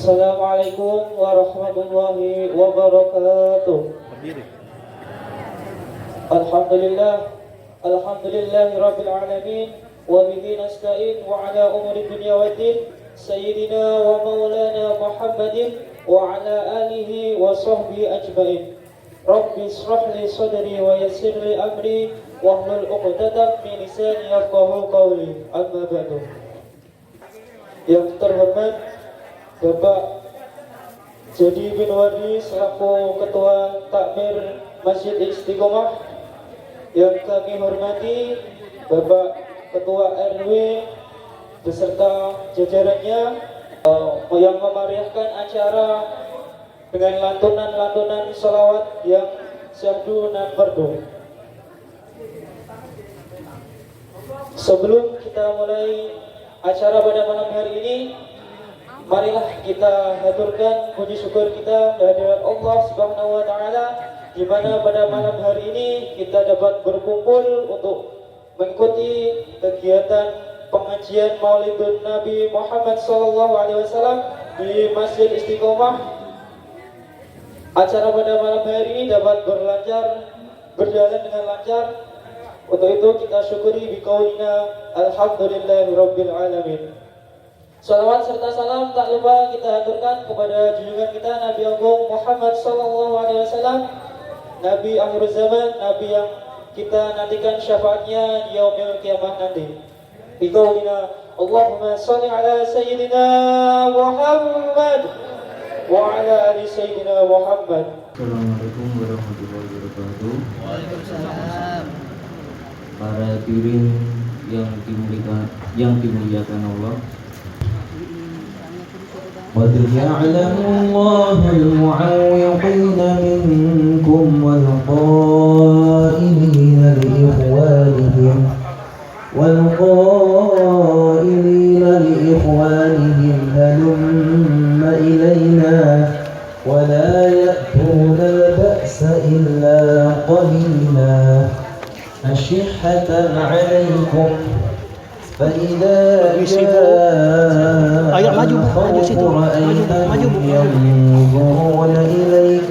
Assalamualaikum warahmatullahi wabarakatuh. Alhamdulillahi rabbil alamin, wa bihi nasta'in wa ala umuri dunya waddin, sayyidina wa maulana Muhammadin wa ala alihi wa sahbihi ajma'in. Rabbi israh li sadri wa yassir li amri wahlul 'uqdatam min lisani yafqahu qawli. Amma ba'du. Yang terhormat Bapak Jody bin Wadi selaku Ketua Takmir Masjid Istiqomah, yang kami hormati Bapak Ketua RW beserta jajarannya yang memeriahkan acara dengan lantunan-lantunan sholawat yang syahdu dan fardu. Sebelum kita mulai acara pada malam hari ini, marilah kita haturkan puji syukur kita kehadirat Allah Subhanahu wa taala, di mana pada malam hari ini kita dapat berkumpul untuk mengikuti kegiatan pengajian Maulidun Nabi Muhammad SAW di Masjid Istiqomah. Acara pada malam hari ini dapat berjalan dengan lancar. Untuk itu kita syukuri biqaulina alhamdulillahirabbil alamin. Salawat serta salam tak lupa kita haturkan kepada junjungan kita Nabi Agung Muhammad SAW, Nabi akhir zaman, Nabi yang kita nantikan syafaatnya di yaumil kiamah nanti. Biqaulina Allahumma sholli ala sayyidina Muhammad wa ala ali sayyidina Muhammad. Assalamualaikum warahmatullahi wabarakatuh. Waalaikumsalam. Para hadirin yang dimuliakan Allah. قد يعلم الله المعوقين منكم والقائلين لإخوانهم هلم إلينا ولا يأتون البأس إلا قليلا أشحة عليكم فإذا جاء الخوف رأيتهم ينظرون إليك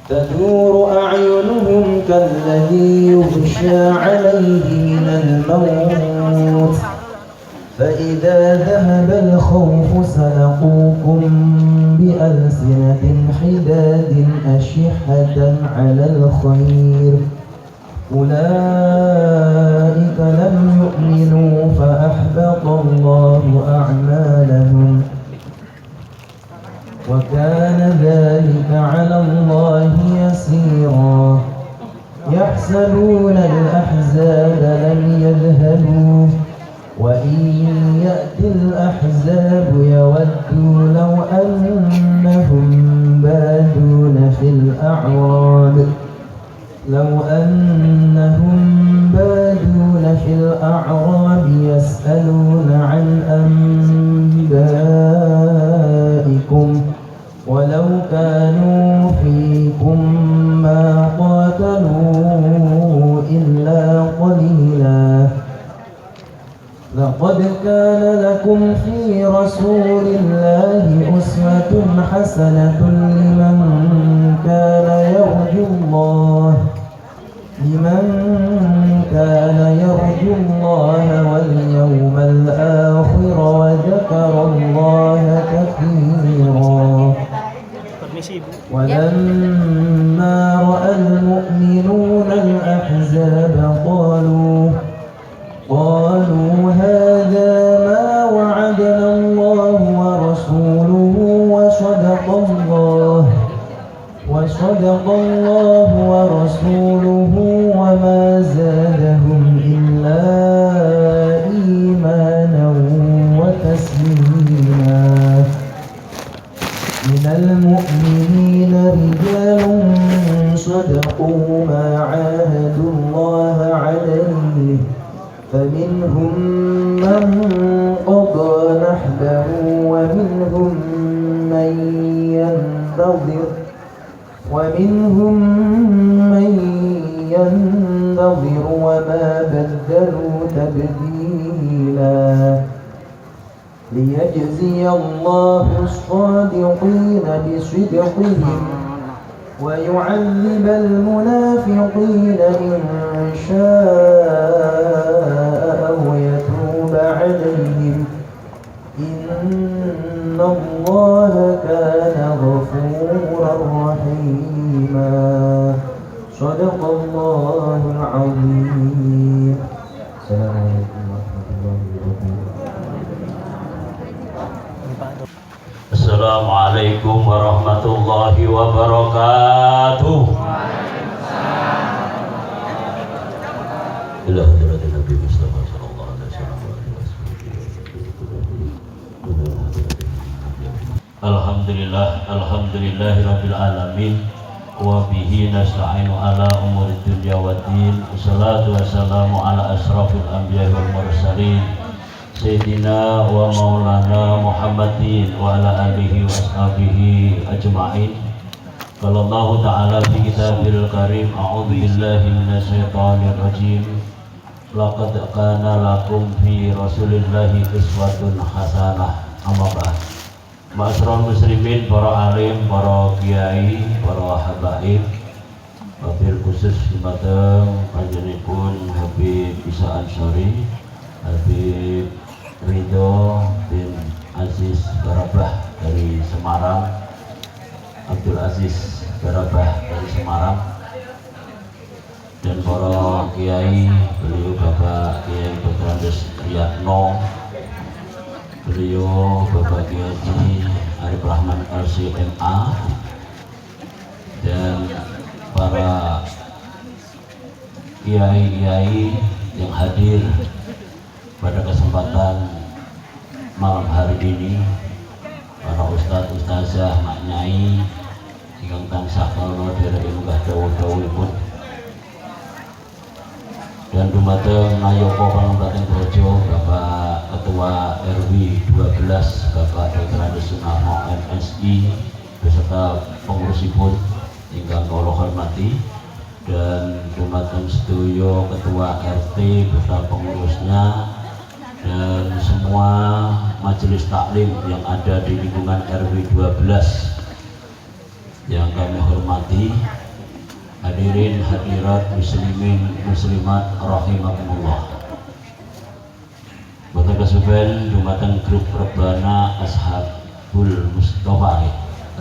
تدور أعينهم كالذي يغشى عليه من الموت فإذا ذهب الخوف سلقوكم بألسنة حداد أشحة على الخير أولئك لم يؤمنوا فأحبط الله أعمالهم وكان ذلك على الله يسيرا يحسبون الأحزاب لم يذهبوا وإن يأتي الأحزاب يودوا لو أنهم بادون في الأعراب يسألون عن أنبائكم ولو كانوا فيكم ما قاتلوا إلا قليلا لقد كان لكم في رسول الله أسوة حسنة لمن كان يرجو الله واليوم الآخر وذكر الله كثيرا ولما رأى المؤمنون الأحزاب قالوا هذا ما وعدنا الله ورسوله وصدق الله ورسوله وما زادهم إلا إيمانا وتسليما من المؤمنين رجال صدقوا ما عاهدوا الله عليه فمنهم من قضى نحبه ومنهم من ينتظر وما بدلوا تبديلا ليجزي الله الصادقين بصدقهم ويعذب المنافقين إن شاء أو يتوب عليهم إن الله كان غفورا رحيما صدق الله العظيم. السلام عليكم ورحمة الله وبركاته. Assalamualaikum warahmatullahi wabarakatuh. Ila hadratin Nabi Mustafa sallallahu alaihi wasallam. Alhamdulillahirabbil alamin wa bihi nasta'inu ala umuri dunya waddin. Wassalatu wassalamu ala asrafil anbiya'i wal mursalin Sayyidina wa maulana Muhammadin wa ala alihi wa ashabihi ajma'in. Qala Allah ta'ala fi kitabil karim, a'udzu billahi minasy syaithanir rajim. Laqad kana lakum fi rasulillahi uswatun hasanah. Amma ba'd. Ma'asyiral muslimin, para alim, para kiai, para habaib, wabil khusus dumateng panjenenganipun Habib Isa Ansori, Habib Ridho bin Aziz Garabah dari Semarang, Abdul Aziz Garabah dari Semarang, dan para kiai, beliau Bapak Kiai Bagrandes Riyadno, beliau Bapak Kiai Arif Rahman LCMA, dan para kiai-kiai yang hadir pada kesempatan malam hari ini, para ustadz, ustazah, mak nyai ingkang tansah kula derek munggah dawuh-dawuhipun, dan dumateng Nayaka Pangembating Brojo Bapak Ketua RW 12 Bapak Dr. Andes Sunarno MSI beserta pengurusipun ingkang kula hormati, dan dumateng sedaya ketua RT beserta pengurusnya dan semua majelis taklim yang ada di lingkungan RW 12 yang kami hormati, hadirin hadirat muslimin muslimat rahimakumullah. Boten kesupen dumateng grup Rebana Ashabul Mustafa,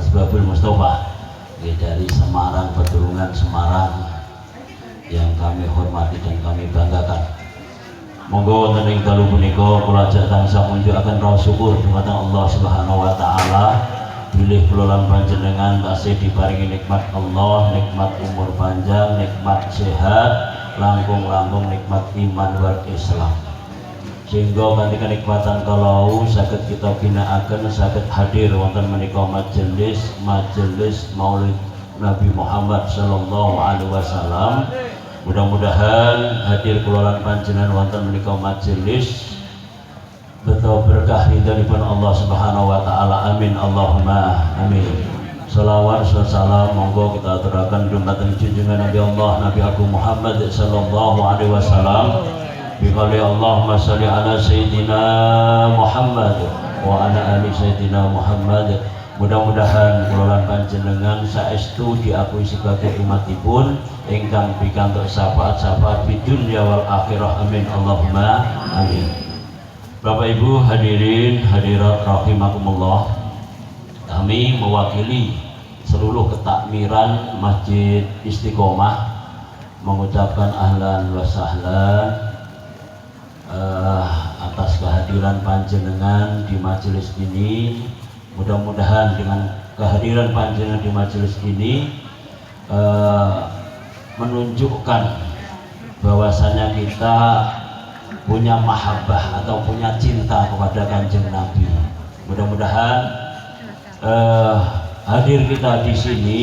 Asbabul Mustafa dari Semarang, Pedulungan Semarang, yang kami hormati dan kami banggakan. Monggo wonten ing dalu punika kula ajak tansah munjukaken raos syukur dumateng Allah Subhanahu wa taala bilih kula lan panjenengan tasih diparingi nikmat Allah, nikmat umur panjang, nikmat sehat, langkung-langkung nikmat iman wal Islam. Sehingga kanthi kenikmatan kalau saged kita ginakaken, saged hadir wonten menika majelis Maulid Nabi Muhammad sallallahu alaihi wasallam. Mudah-mudahan hadir kula lan panjenengan wonten menika majelis betul berkah ridhanipun Allah Subhanahu wa taala. Amin Allahumma amin. Shalawat salam monggo kita aturaken dumateng junjungan Nabi Allah Nabi Agung Muhammad sallallahu alaihi wasallam. Biqali Allahumma shalli ala sayyidina Muhammad wa ala ali sayyidina Muhammad. Mudah-mudahan kula lan panjenengan saestu diakui sebagai umatipun ingkang pikantuk syafaat-syafaat di dunya wal akhirah. Amin Allahumma amin. Bapak Ibu hadirin hadirat rahimakumullah, kami mewakili seluruh ketakmiran Masjid Istiqomah mengucapkan ahlan wa sahlan atas kehadiran panjenengan di majelis ini. Mudah-mudahan dengan kehadiran panjenengan di majelis ini menunjukkan bahwasanya kita punya mahabbah atau punya cinta kepada Kanjeng Nabi. Mudah-mudahan hadir kita di sini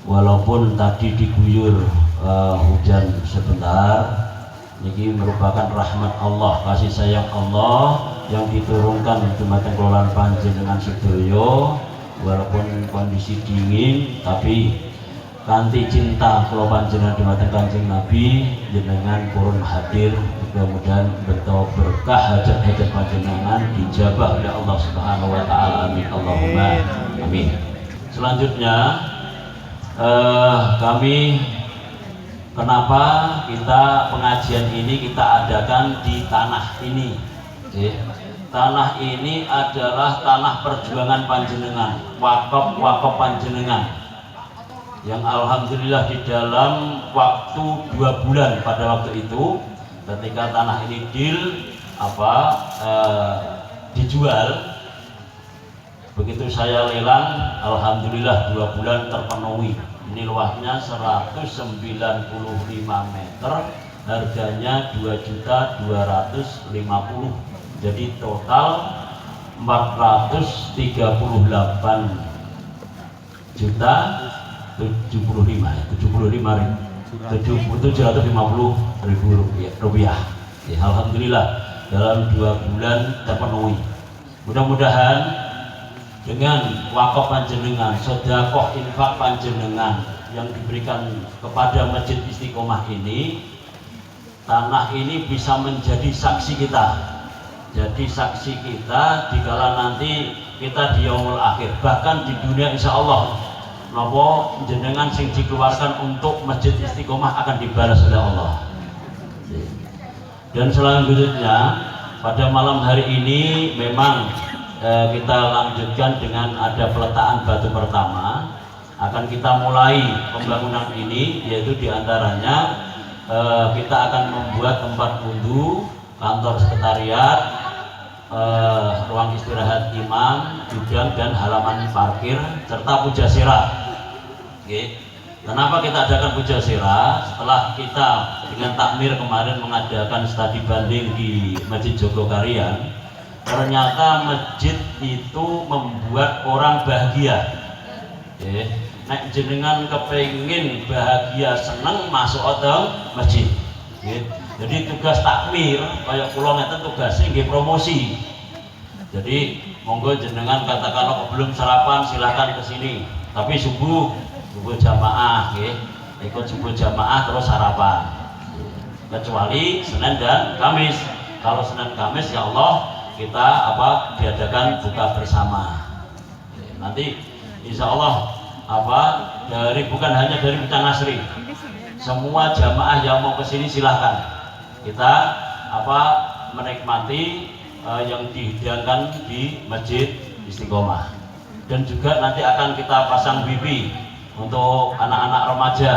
walaupun tadi diguyur hujan sebentar, ini merupakan rahmat Allah, kasih sayang Allah yang diturunkan dumateng kula panjenengan sedaya. Walaupun kondisi dingin, tapi kanthi cinta kula panjenengan dumateng Kanjeng Nabi jenengan purun hadir, mudah-mudahan beto berkah hajat-hajat panjenengan dijabah oleh Allah Subhanahu wa taala. Amin Allahumma amin. Selanjutnya kami kenapa kita pengajian ini kita adakan di tanah ini. Tanah ini adalah tanah perjuangan panjenengan, wakaf panjenengan, yang alhamdulillah di dalam waktu 2 bulan pada waktu itu ketika tanah ini dijual, begitu saya lelang, alhamdulillah 2 bulan terpenuhi. Ini luasnya 195 meter, harganya 2.250.000, jadi total 430.750.000 rupiah. Ya, alhamdulillah dalam 2 bulan terpenuhi. Mudah-mudahan dengan wakaf panjenengan, sedekah infak panjenengan yang diberikan kepada Masjid Istiqomah ini, tanah ini bisa menjadi saksi kita. Jadi saksi kita dikala nanti kita di yaumul akhir, bahkan di dunia insya Allah nopo jenengan sing dikeluarkan untuk Masjid Istiqomah akan dibalas oleh Allah. Dan selanjutnya pada malam hari ini memang kita lanjutkan dengan ada peletakan batu pertama. Akan kita mulai pembangunan ini, yaitu diantaranya kita akan membuat tempat wudhu, kantor sekretariat, ruang istirahat imam, gudang dan halaman parkir serta pujasera. Kenapa kita adakan pujasera? Setelah kita dengan takmir kemarin mengadakan studi banding di Masjid Jogokarian, ternyata masjid itu membuat orang bahagia. Nek jenengan kepengin bahagia seneng masuk ke masjid. Jadi tugas takmir kayak kula ngeten tugasnya nggih promosi. Jadi monggo jenengan katakan belum sarapan silahkan ke sini. Tapi subuh jamaah nggih. Ikut subuh jamaah terus sarapan. Kecuali Senin dan Kamis. Kalau Senin Kamis ya Allah kita diadakan buka bersama. Nanti insya Allah bukan hanya dari Bintang Asri, semua jamaah yang mau kesini silahkan. Kita menikmati yang dihidangkan di Masjid Istiqomah. Dan juga nanti akan kita pasang wifi untuk anak-anak remaja.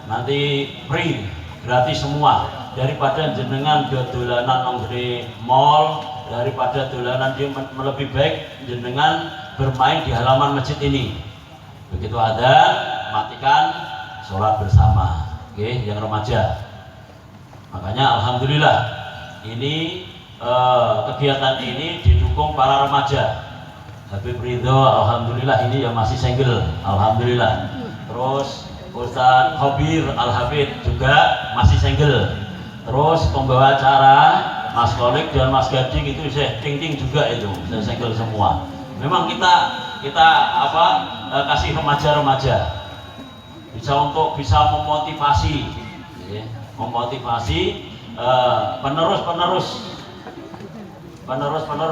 Nanti free, gratis semua. Daripada jenengan dolanan nang mall, daripada dolanan dia lebih baik jenengan bermain di halaman masjid ini. Begitu ada matikan sholat bersama, yang remaja. Makanya alhamdulillah ini kegiatan ini didukung para remaja. Habib Ridho alhamdulillah ini yang masih single, alhamdulillah. Terus Ustaz Khobir Al-Habib juga masih single. Terus pembawa acara Mas Kolik dan Mas Gading itu saya ting-ting juga itu, saya single semua. Memang kita kasih remaja-remaja bisa memotivasi penerus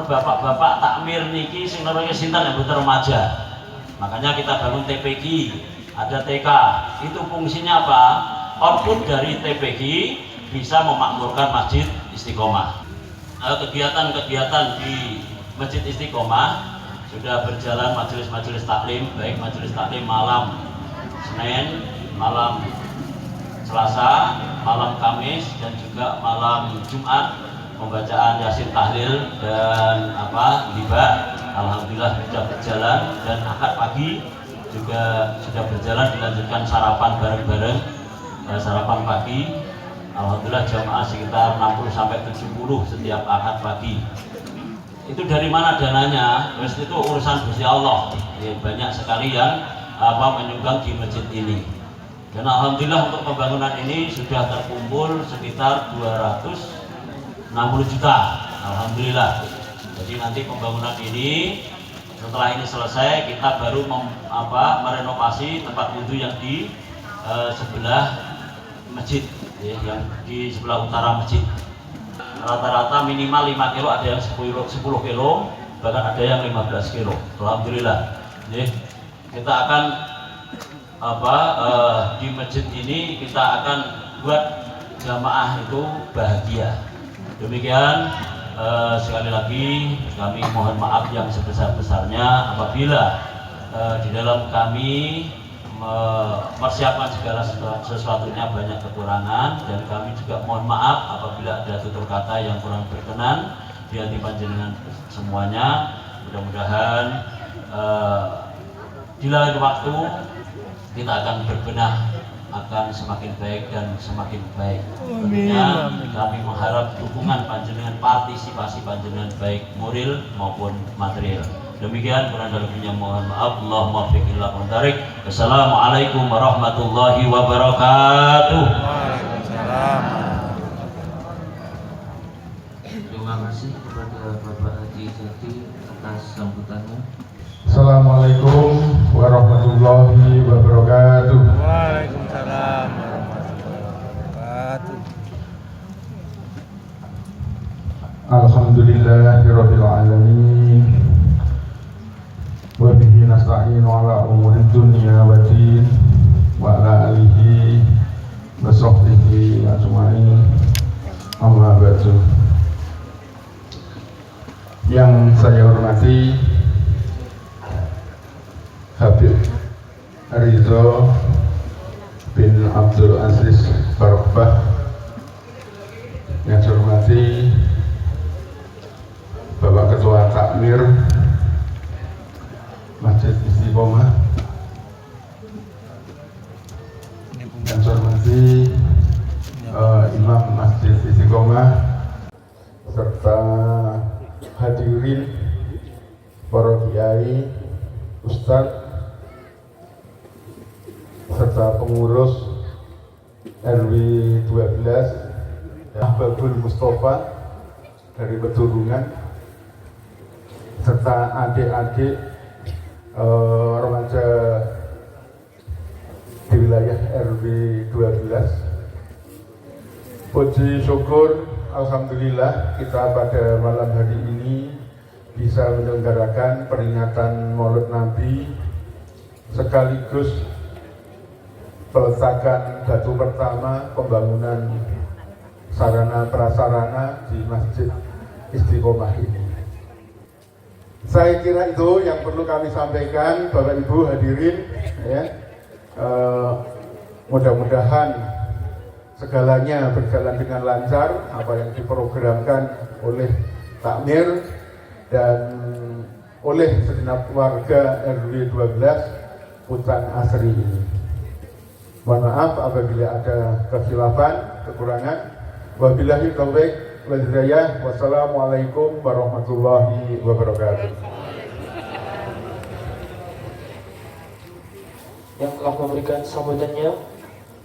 bapak-bapak takmir niki sing namanya sinten yang butuh remaja. Makanya kita bangun TPG, ada TK. Itu fungsinya apa? Output dari TPG bisa memakmurkan Masjid Istiqomah. Kegiatan-kegiatan di Masjid Istiqomah sudah berjalan, majelis-majelis taklim, baik majelis taklim malam Senin, malam Selasa, malam Kamis dan juga malam Jumat, pembacaan Yasin Tahlil dan hibah. Alhamdulillah sudah berjalan, dan akad pagi juga sudah berjalan, dilanjutkan sarapan bareng-bareng, sarapan pagi. Alhamdulillah jamaah sekitar 60-70 setiap akad pagi. Itu dari mana dananya? Terus itu urusan Gusti Allah. Banyak sekali yang menyumbang di masjid ini. Dan alhamdulillah untuk pembangunan ini sudah terkumpul sekitar 260 juta. Alhamdulillah. Jadi nanti pembangunan ini Setelah ini selesai, kita baru merenovasi tempat wudhu yang di sebelah masjid, ya, yang di sebelah utara masjid. Rata-rata minimal 5 kilo, ada yang 10 kilo, bahkan ada yang 15 kilo. Alhamdulillah. Ya, kita akan di masjid ini kita akan buat jamaah itu bahagia. Demikian, sekali lagi kami mohon maaf yang sebesar-besarnya apabila di dalam kami mempersiapkan segala sesuatunya banyak kekurangan, dan kami juga mohon maaf apabila ada tutur kata yang kurang berkenan di hati panjenengan semuanya. Mudah-mudahan di lain waktu kita akan berbenah, akan semakin baik dan semakin baik. Tentunya kami mengharap dukungan panjenengan, partisipasi panjenengan baik moral maupun material. Demikian, kurang lebihnya mohon maaf. Allahumma fiqh illa tarik. Wassalamualaikum warahmatullahi wabarakatuh. Waalaikumsalam. Terima kasih kepada Bapak Haji Jati atas sambutannya. Assalamualaikum warahmatullahi wabarakatuh. Waalaikumsalam warahmatullahi wabarakatuh. Alhamdulillahirabbil alamin. Wa bihi nasta'inu ala umuri dunya waddin wa ala alihi wa sahbihi ajmain. Amma ba'du. Yang saya hormati Habib Ridho bin Abdul Aziz Barokbah, yang saya hormati Bapak Ketua Takmir Masjid Istiqomah, yang saya hormati Imam Masjid Istiqomah, serta hadirin para kiai, ustadz, serta pengurus RW 12 Ahbabul Mustafa dari Peturungan, serta adik-adik remaja di wilayah RW 12. Puji syukur, alhamdulillah kita pada malam hari ini bisa menyelenggarakan peringatan Maulid Nabi sekaligus peletakan batu pertama pembangunan sarana prasarana di Masjid Istiqomah ini. Saya kira itu yang perlu kami sampaikan, Bapak Ibu hadirin, ya. Mudah-mudahan segalanya berjalan dengan lancar, apa yang diprogramkan oleh takmir dan oleh segenap warga RW 12 Pucang Asri ini. Mohon maaf apabila ada kesilapan, kekurangan. Wabillahi taufiq wal hidayah. Wassalamualaikum warahmatullahi wabarakatuh. Yang telah memberikan sambutannya.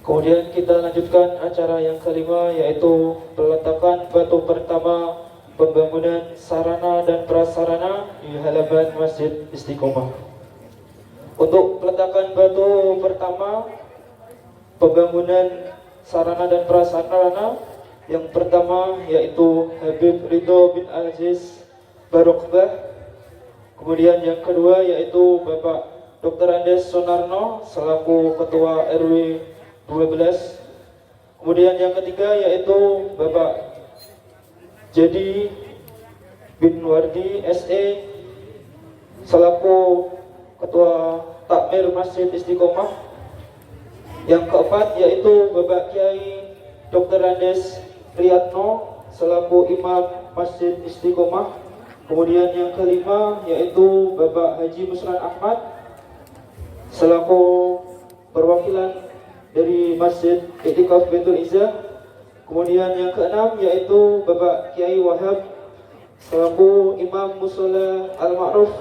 Kemudian kita lanjutkan acara yang kelima, yaitu peletakan batu pertama pembangunan sarana dan prasarana di halaman Masjid Istiqomah. Untuk peletakan batu pertama pembangunan sarana dan prasarana, yang pertama yaitu Habib Ridho bin Aziz Barokbah. Kemudian yang kedua yaitu Bapak Dr. Andes Sunarno selaku Ketua RW 12. Kemudian yang ketiga yaitu Bapak Jadi bin Wardi SE selaku Ketua Takmir Masjid Istiqomah. Yang keempat yaitu Bapak Kiai Dr. Andes Riyadno selaku Imam Masjid Istiqomah. Kemudian yang kelima yaitu Bapak Haji Musran Ahmad selaku perwakilan dari Masjid Iktikaf Baitul Izzah. Kemudian yang keenam yaitu Bapak Kiai Wahab selaku Imam Mushola Al-Ma'ruf.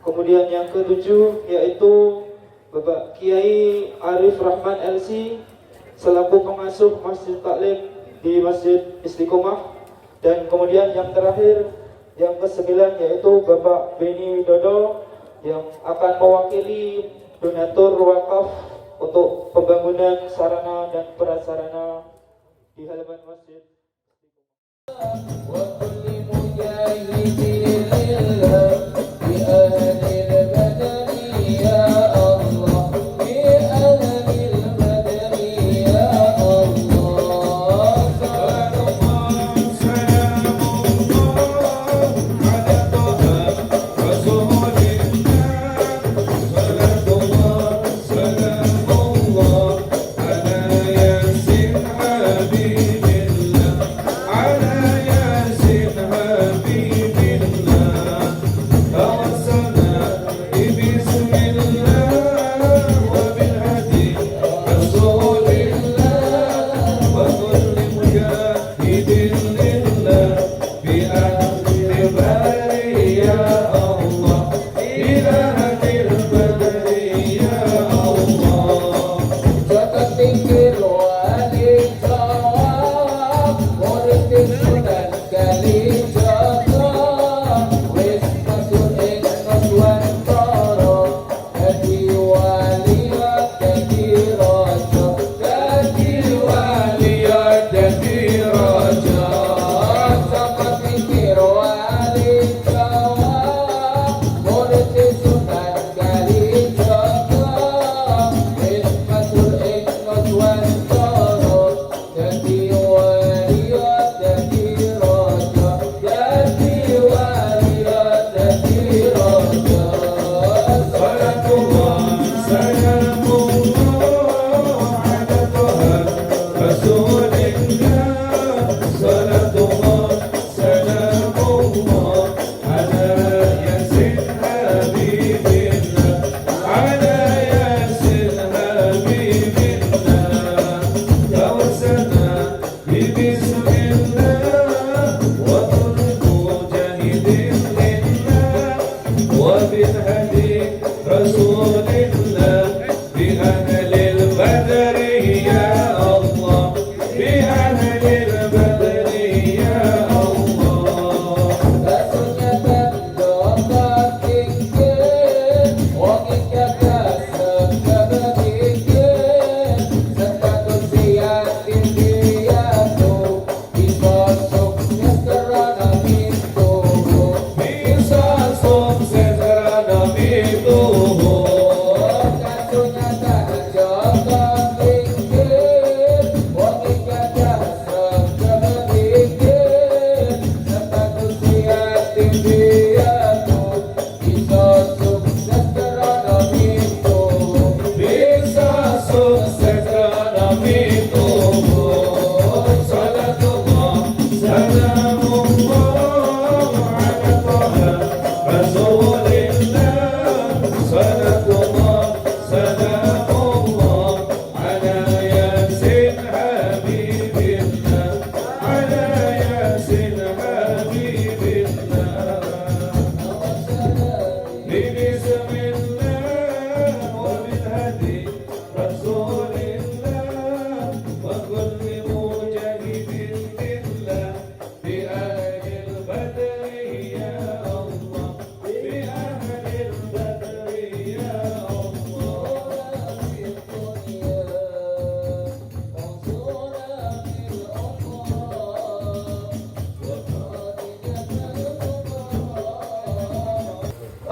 Kemudian yang ketujuh yaitu Bapak Kiai Arif Rahman LC selaku pengasuh Masjid Taklim di Masjid Istiqomah. Dan kemudian yang terakhir yang ke-9 yaitu Bapak Beni Widodo yang akan mewakili donatur wakaf untuk pembangunan sarana dan prasarana di halaman masjid.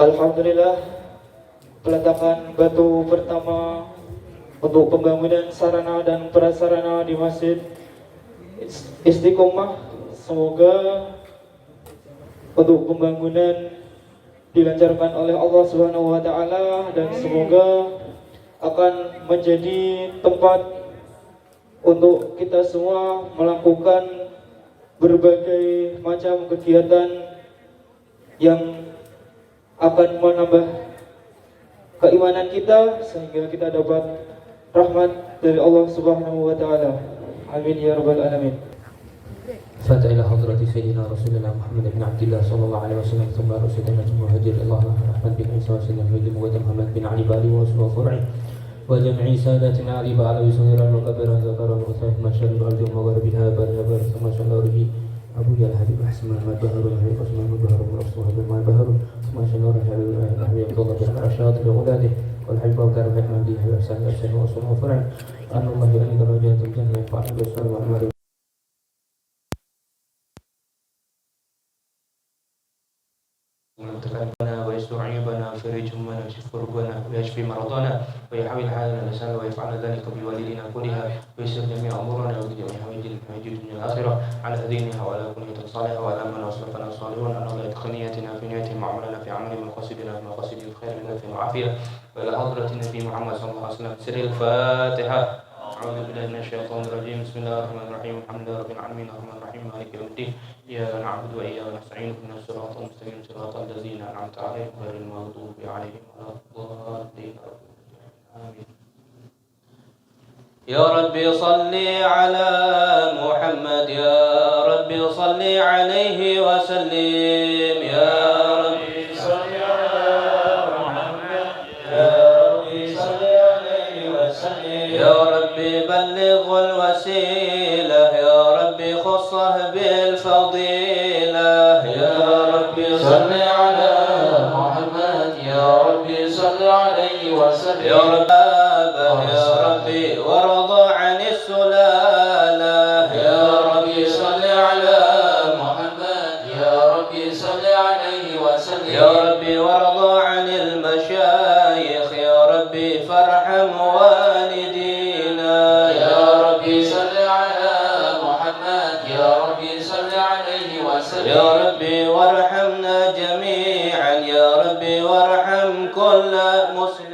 Alhamdulillah, peletakan batu pertama untuk pembangunan sarana dan prasarana di Masjid Istiqomah. Semoga untuk pembangunan dilancarkan oleh Allah Subhanahu wa taala dan semoga akan menjadi tempat untuk kita semua melakukan berbagai macam kegiatan yang akan menambah keimanan kita sehingga kita dapat rahmat dari Allah Subhanahu wa taala. Amin ya rabbal alamin. فات إلى حضرة سيدنا رسول الله محمد بن عبد الله صلى الله عليه وسلم ثم رسول مجموع هدي الله أحمد بن عيسى وسلم هدم ودم محمد بن علي بالي وصول فرعي وجميع ساداتنا علي بعلوي صغيرا وكبيرا ذكرا وأنثى ما شرب الأرض وغربها برها ثم شلوره أبو جهل حبيب أحسن محمد بهر وحبيب عثمان بهر ورسول هبل ما بهر ثم شنور حبيب حبيب عبد الله بن رشاد لأولاده والحبيب أبو دار بن مهدي حبيب أحسن أحسن وصول وفرع أن الله يريد درجات الجنة ينفعنا بالصلاة والعمل ويتقبلنا ويستر عيوبنا ويفرج همنا ويكشف كربنا ويشفي مرضانا ويحول حالنا الإنسان ويفعل ذلك بوالدينا كلها ويسر جميع أمورنا ويجزي حوائج الدنيا الآخرة على دينها وعلى كلية صالحة وعلى من وصلنا الصالحون أن الله يتقن نيتنا في نيتهم وعملنا في عمل مقاصدنا في مقاصد الخير من في العافية وإلى حضرة النبي محمد صلى الله عليه وسلم سر الفاتحة. أعوذ بالله من الشيطان الرجيم. بسم الله الرحمن الرحيم. الحمد لله رب العالمين الرحمن الرحيم مالك يوم الدين إياك نعبد وإياك نستعين اهدنا الصراط المستقيم صراط الذين أنعمت عليهم غير المغضوب عليهم ولا الضالين آمين. يا رب صل على محمد يا رب صل عليه وسلم يا رب صل على محمد يا رب صل عليه وسلم يا رب بلغ الوسيلة يا رب خصه بالفضيلة يا رب صل على محمد يا رب صل عليه وسلم يا رب يا ربي وارضى عن السلالة يا ربي صل على محمد يا ربي صل عليه وسلم يا ربي وارضى عن المشايخ يا ربي فارحم والدينا يا ربي صل على محمد يا ربي صل عليه وسلم يا ربي وارحمنا جميعا يا ربي وارحم كل مسلم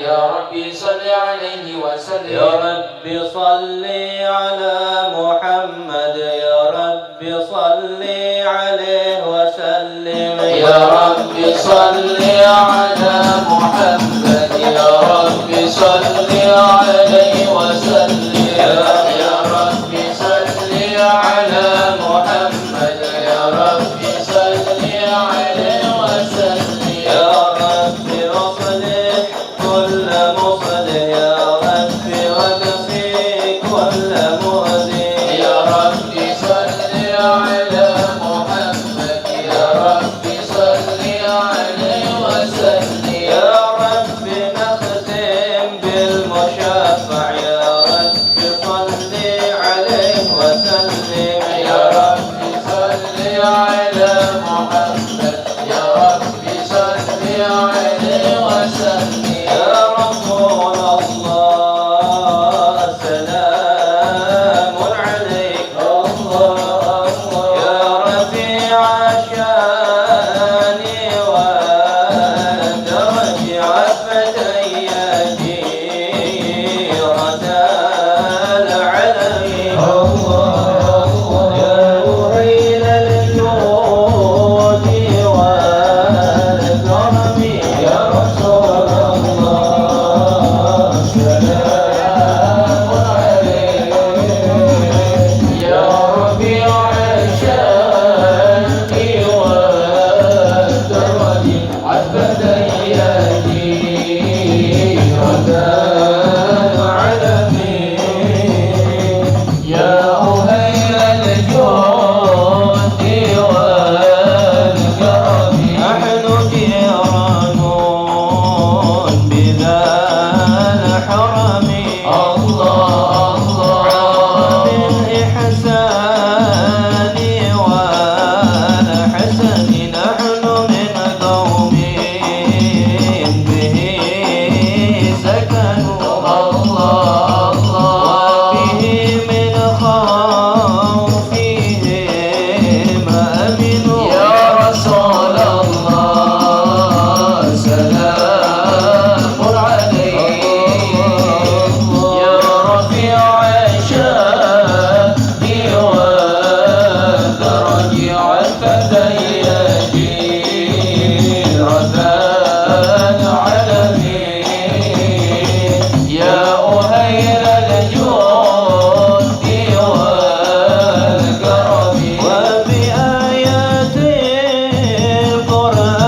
يا ربي صل عليه وسلم يا ربي صل على محمد يا ربي صل عليه وسلم يا ربي صل على محمد يا ربي صل عليه وسلم يا ربي صل على محمد يا ربي صل عليه وسلم يا ربي اصلح كل مصلح يا ربي واكفي كل مؤذي يا ربي صل على محمد يا ربي صل عليه وسلم يا ربي نختم بالمشفع يا ربي صل عليه وسلم يا ربي صل على محمد يا ربي صل عليه وسلم يا رسول الله سلام عليك الله يا رفيع شاني ودرج عفتي جيرة العالمين الله يا مهيل الجود والكرم يا رسول الله سلام عليك يا رفيع الشان والدرج عفتي جيرة العالمين يا أهيل الجود والكرم نحن جيران بذا الحرم الله بالإحسان والحسن نحن من قوم به سكنوا الله وبه من خوفهم أمنوا يا رسول الله سلام عليك يا رفيع الشان والدرج عفتي جيرة العالمين يا أهيل الجود والكرم وبآيات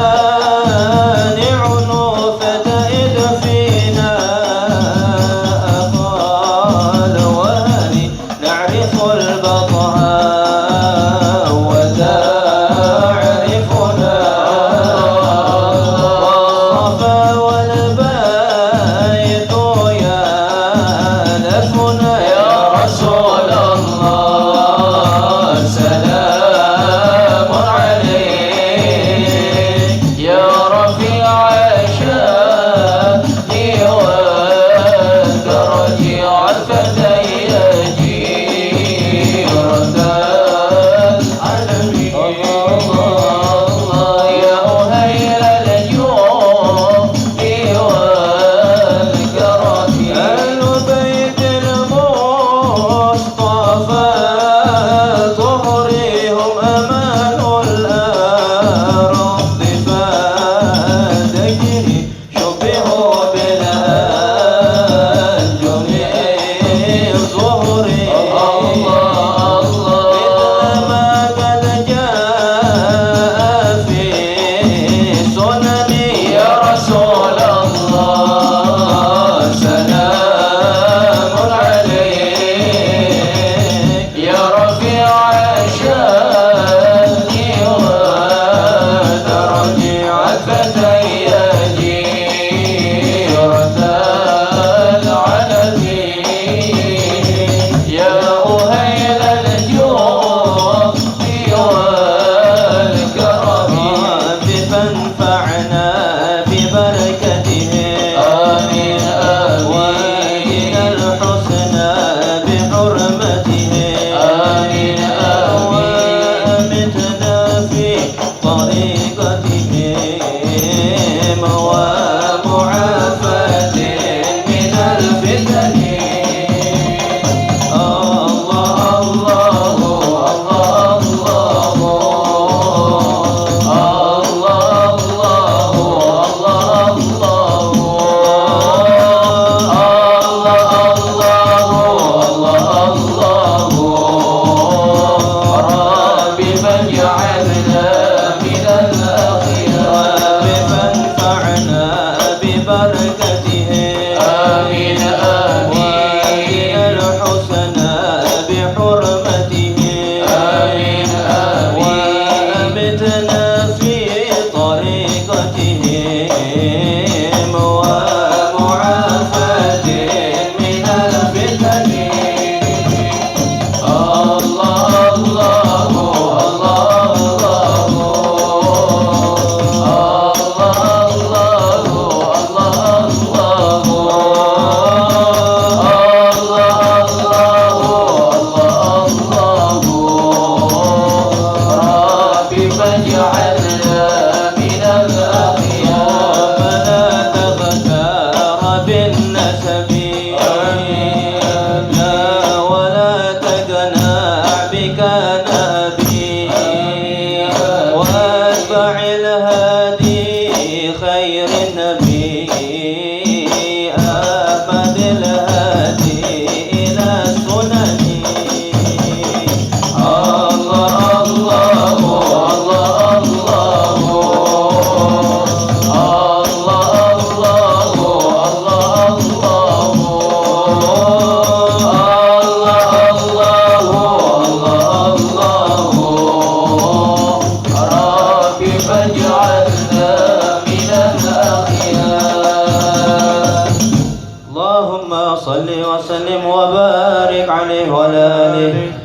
القرآن عنوف تئد فينا أقال وهل نعرف البطهاء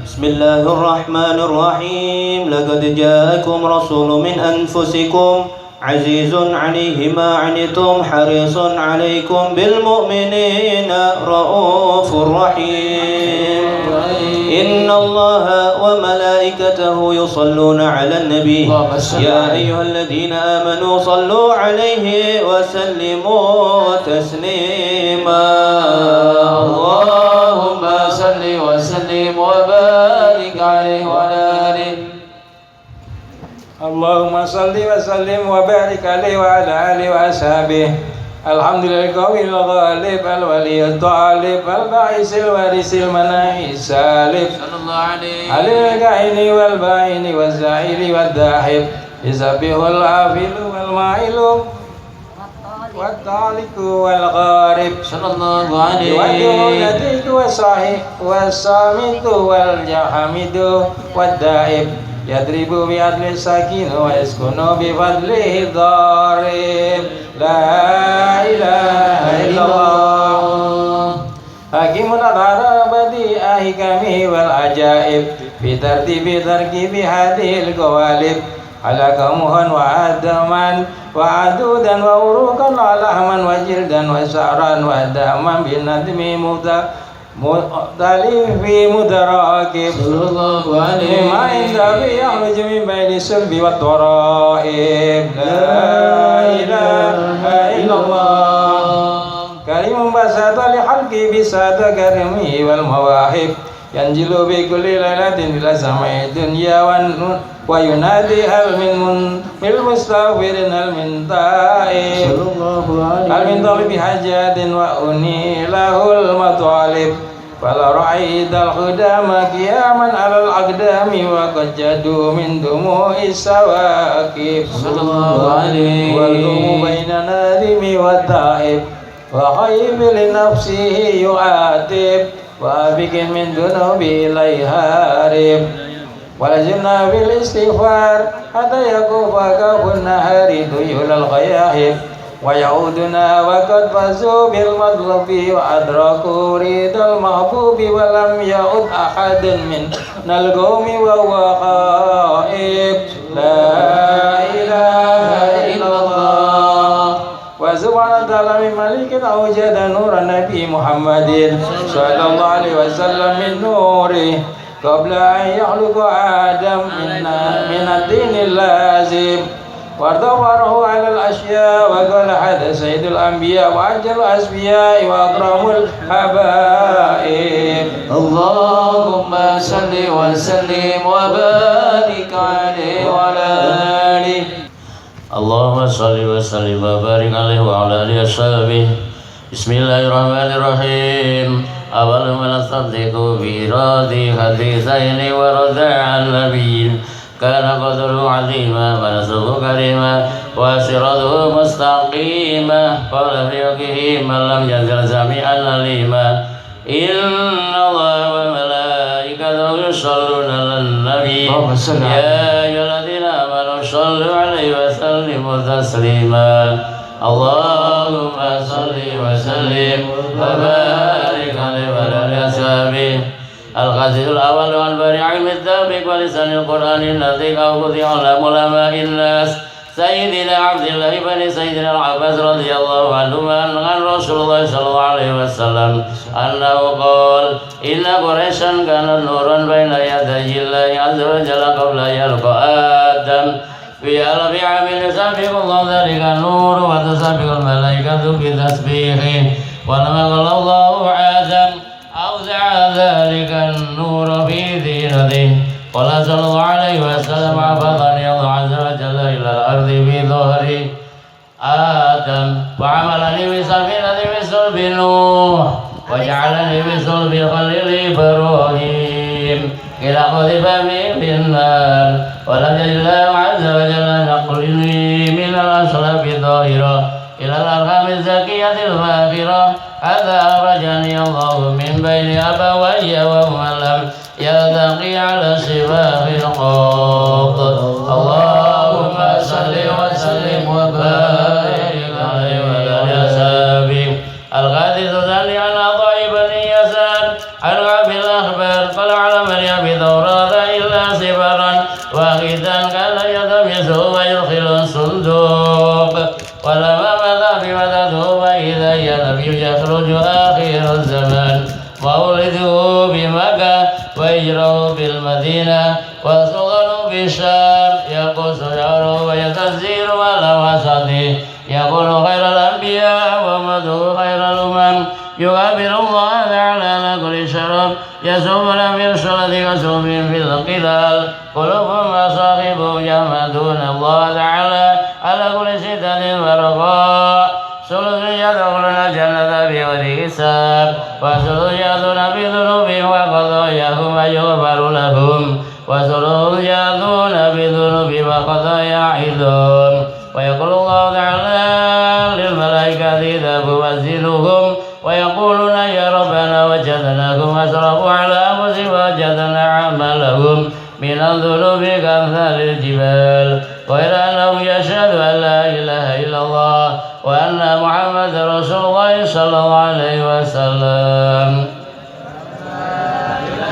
بسم الله الرحمن الرحيم لقد جاءكم رسول من أنفسكم عزيز عليه ما عنتم حريص عليكم بالمؤمنين رؤوف رحيم إن الله وملائكته يصلون على النبي يا أيها الذين آمنوا صلوا عليه وسلموا تسليما اللهم صل وسلم وبارك عليه وعلى آله اللهم صل وسلم وبارك عليه وعلى آله وأصحابه الحمد لله القوي الغالب الولي الطالب الباعث الوارث المناهي السالف صلى الله عليه الكائن والباين والزائر والداحب يسبح العافل والماعل والطالق والغارب صلى الله عليه والنتيج والصحيح والصامت والجحمد والدائب يضرب بعدل السكين ويسكن بفضله الضارب لا إله إلا الله حكيم الأظهر بديع حكمه والعجائب في ترتيب تركيب هذه القوالب على كمها وعدما وعدودا ووروقا ولحما وجلدا وشعرا ودما بالندم مختلف متراكب صلى الله عليه ما عند يخرج من بين السلب والترائب لا إله إلا الله كريم بساط لحلقه بساط كرمه والمواهب ينزل بكل ليلة إلى سماء الدنيا وينادي هل من المستغفرين هل من تائب هل من طالب حاجات وأني له المطالب فلا رأيت الخدام قياما على الأقدام وقد جدوا من دموع السواكب صلى الله عليه والقوم بين النادم والتائب وخيب لنفسه يعاتب وابق من ذنوبه إليها هارب ولزمنا بالاستغفار حتى يكف كف النهار ذيول الغياهب ويعودنا وقد فازوا بالمطلب وأدركوا ريد المحبوب ولم يعد أحد من القوم وهو غائب لا إله إلا الله وسبحان تعالى من ملك أوجد نور النبي محمد صلى الله عليه وسلم من نوره قبل أن يخلق آدم من الدين اللازم وارتفعه على الأشياء وقال هذا سيد الأنبياء وأجل الأسبياء وأكرم الحبائب اللهم صل وسلم وبارك عليه وعلى آله اللهم صل وسلم وبارك عليه وعلى آله وصحبه بسم الله الرحمن الرحيم أول ما نصدق بإرادي حديثين وردع النبي كان قدره عظيما ونسبه كريما وسرده مستقيما قال في حقه من لم يزل سميعا عليما إن الله وملائكته يصلون على النبي يا أيها الذين آمنوا صلوا عليه وسلموا تسليما اللهم صل وسلم وبارك عليه وعلى آله وصحبه الغزل الأول والبارع علم السابق ولسان القرآن النطق أو قطع علماء الناس سيدنا عبد الله بن سيدنا العباس رضي الله عنهما عن رسول الله صلى الله عليه وسلم أنه قال إن قريشا كانت نورا بين يدي الله عز وجل قبل يلقى آدم في ألف عام يسبح الله ذلك النور وتسبح الملائكة بتسبيحه ولما قال الله آدم أوزع ذلك النور في دينته قال صلى الله عليه وسلم عبدني الله عز وجل إلى الأرض في ظهر آدم وعملني بسفينة بصلب نوح وجعلني بصلب خليل إبراهيم إلى قذف في النار ولم يجد الله عز وجل نقلني من الأشرف ظاهرة إلى الأرحام الزكية الفاخرة هذا أخرجني الله من بين أبوي وهما لم يلتقي على شفاه القبض اللهم صل وسلم وبارك عليه وعلى أصحابه الغادي تصلي على ضعيف يسار عن أبي الأخبار قال على مريم بثورات إلا سفرا واحدا كان يلتمس ويدخل الصندوق ولما مضى بمدده فإذا ينبي يخرج آخر الزمان مولده بمكة وهجره بالمدينة وسكنه بالشام يقص شعره ويتزير على وسطه يقول خير الأنبياء ومده خير الأمم يغفر الله تعالى على كل شرف يسومون في الصلاة وسوم في القتال قلوبهم وصاحبهم يحمدون الله تعالى على كل شدة ورخاء ثلث يدخلون الجنة بغير حساب وثلث يأتون بذنوبهم وخطاياهم ويغفر لهم وثلث يأتون بذنوبهم وخطاياهم ويقول الله تعالى للملائكة إذا وزنهم ويقولون يا ربنا وجدناكم أسرفوا على أنفسهم وجدنا عملهم من الذنوب كأمثال الجبال غير أنه يشهد أن لا إله إلا الله وأن محمد رسول الله صلى الله عليه وسلم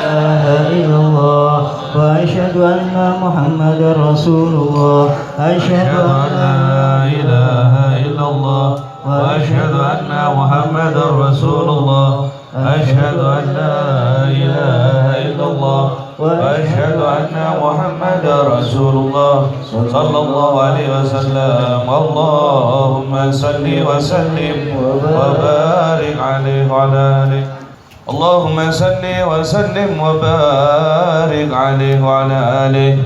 لا إله إلا الله وأشهد أن محمد رسول الله أشهد أن لا إله إلا الله وأشهد أن محمد رسول الله أشهد أن لا إله إلا الله وأشهد أن محمد رسول الله صلى الله عليه وسلم اللهم صل وسلم وبارك عليه وعلى آله اللهم صل وسلم وبارك عليه وعلى آله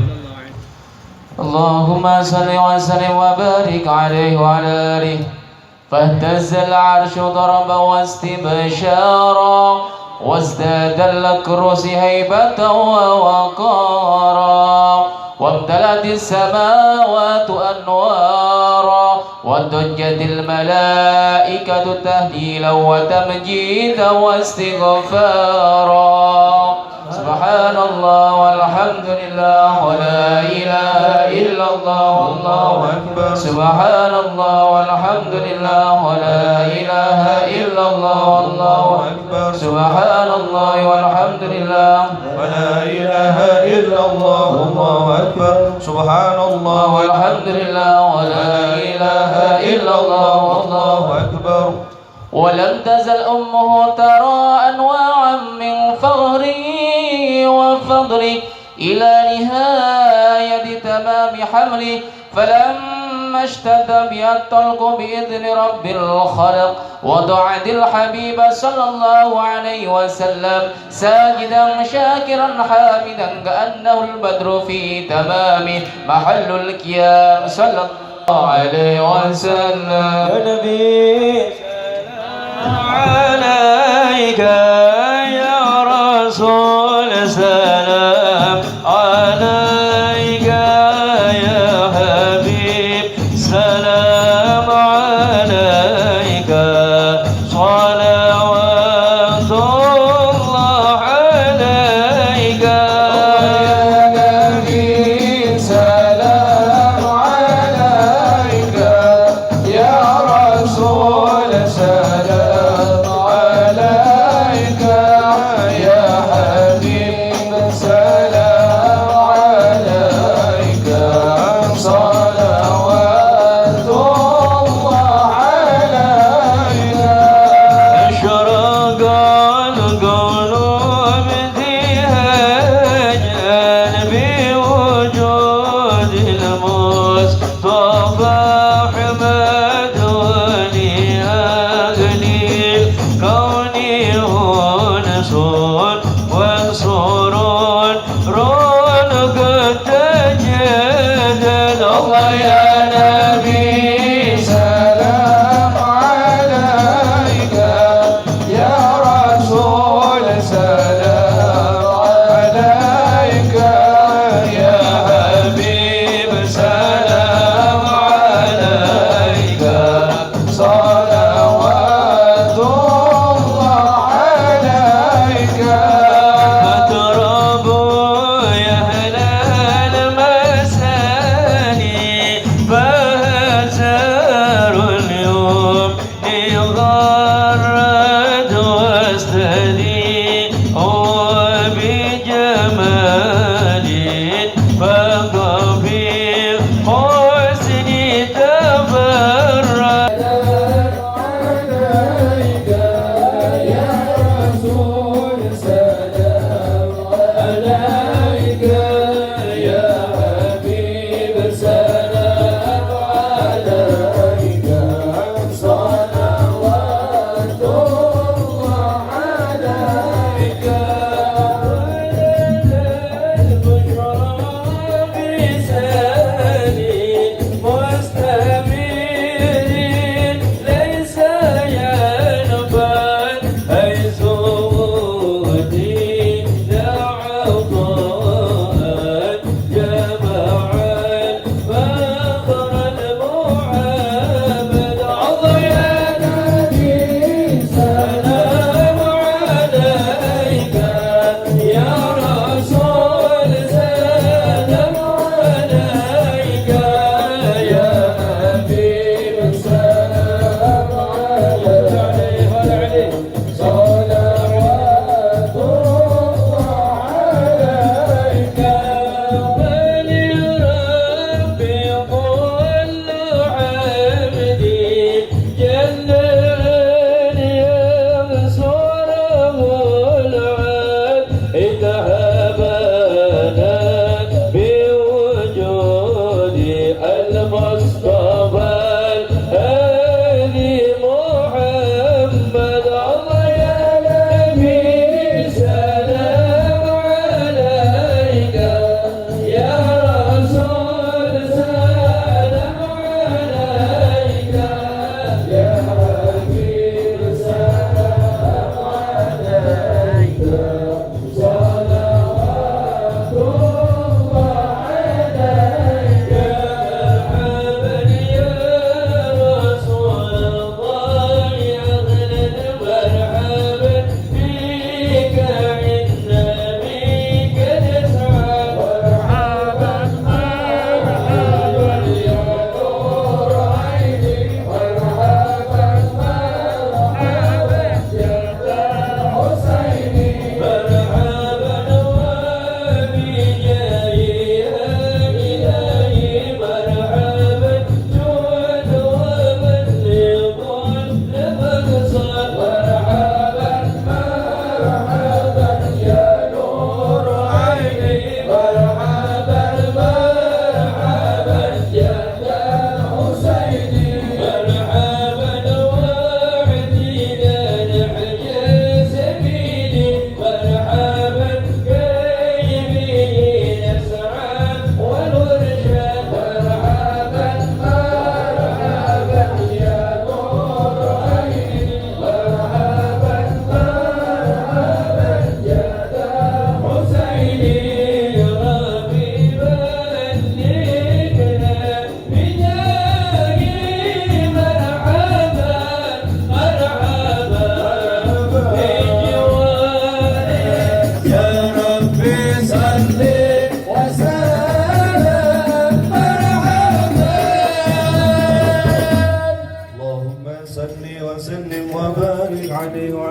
اللهم صل وسلم وبارك عليه وعلى آله فاهتز العرش ضربا واستبشارا وازداد الكرسي هيبة ووقارا وامتلأت السماوات أنوارا وضجت الملائكة تهليلا وتمجيدا واستغفارا سبحان الله والحمد لله ولا إله إلا الله والله أكبر سبحان الله والحمد لله ولا إله إلا الله والله أكبر سبحان الله والحمد لله ولا إله إلا الله والله أكبر سبحان الله والحمد لله ولا إله إلا الله والله أكبر ولم تزل أمه ترى أنواعا من فغره وفضله إلى نهاية تمام حمله فلما اشتد بها الطلق بإذن رب الخلق وضعت الحبيب صلى الله عليه وسلم ساجدا شاكرا حامدا كأنه البدر في تمام محل القيام صلى الله عليه وسلم يا نبي عليك يا رسول سلام عليك يا حبيب سلام عليك صلوات الله عليك يا نبي سلام عليك يا رسول سلام عليك يا حبيب محمد فقبل حسن تفرد عليك يا رسول سلام عليك يا حبيب سلام عليك صلوات الله عليك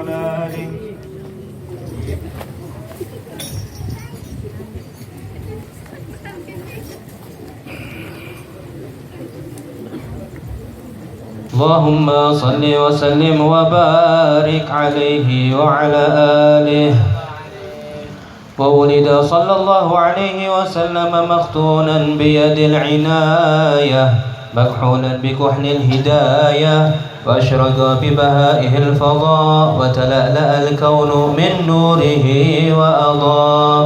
اللهم صل وسلم وبارك عليه وعلى آله. وولد صلى الله عليه وسلم مختونا بيد العناية مكحولا بكحل الهداية وأشرق ببهائه الفضاء وتلألأ الكون من نوره وأضاء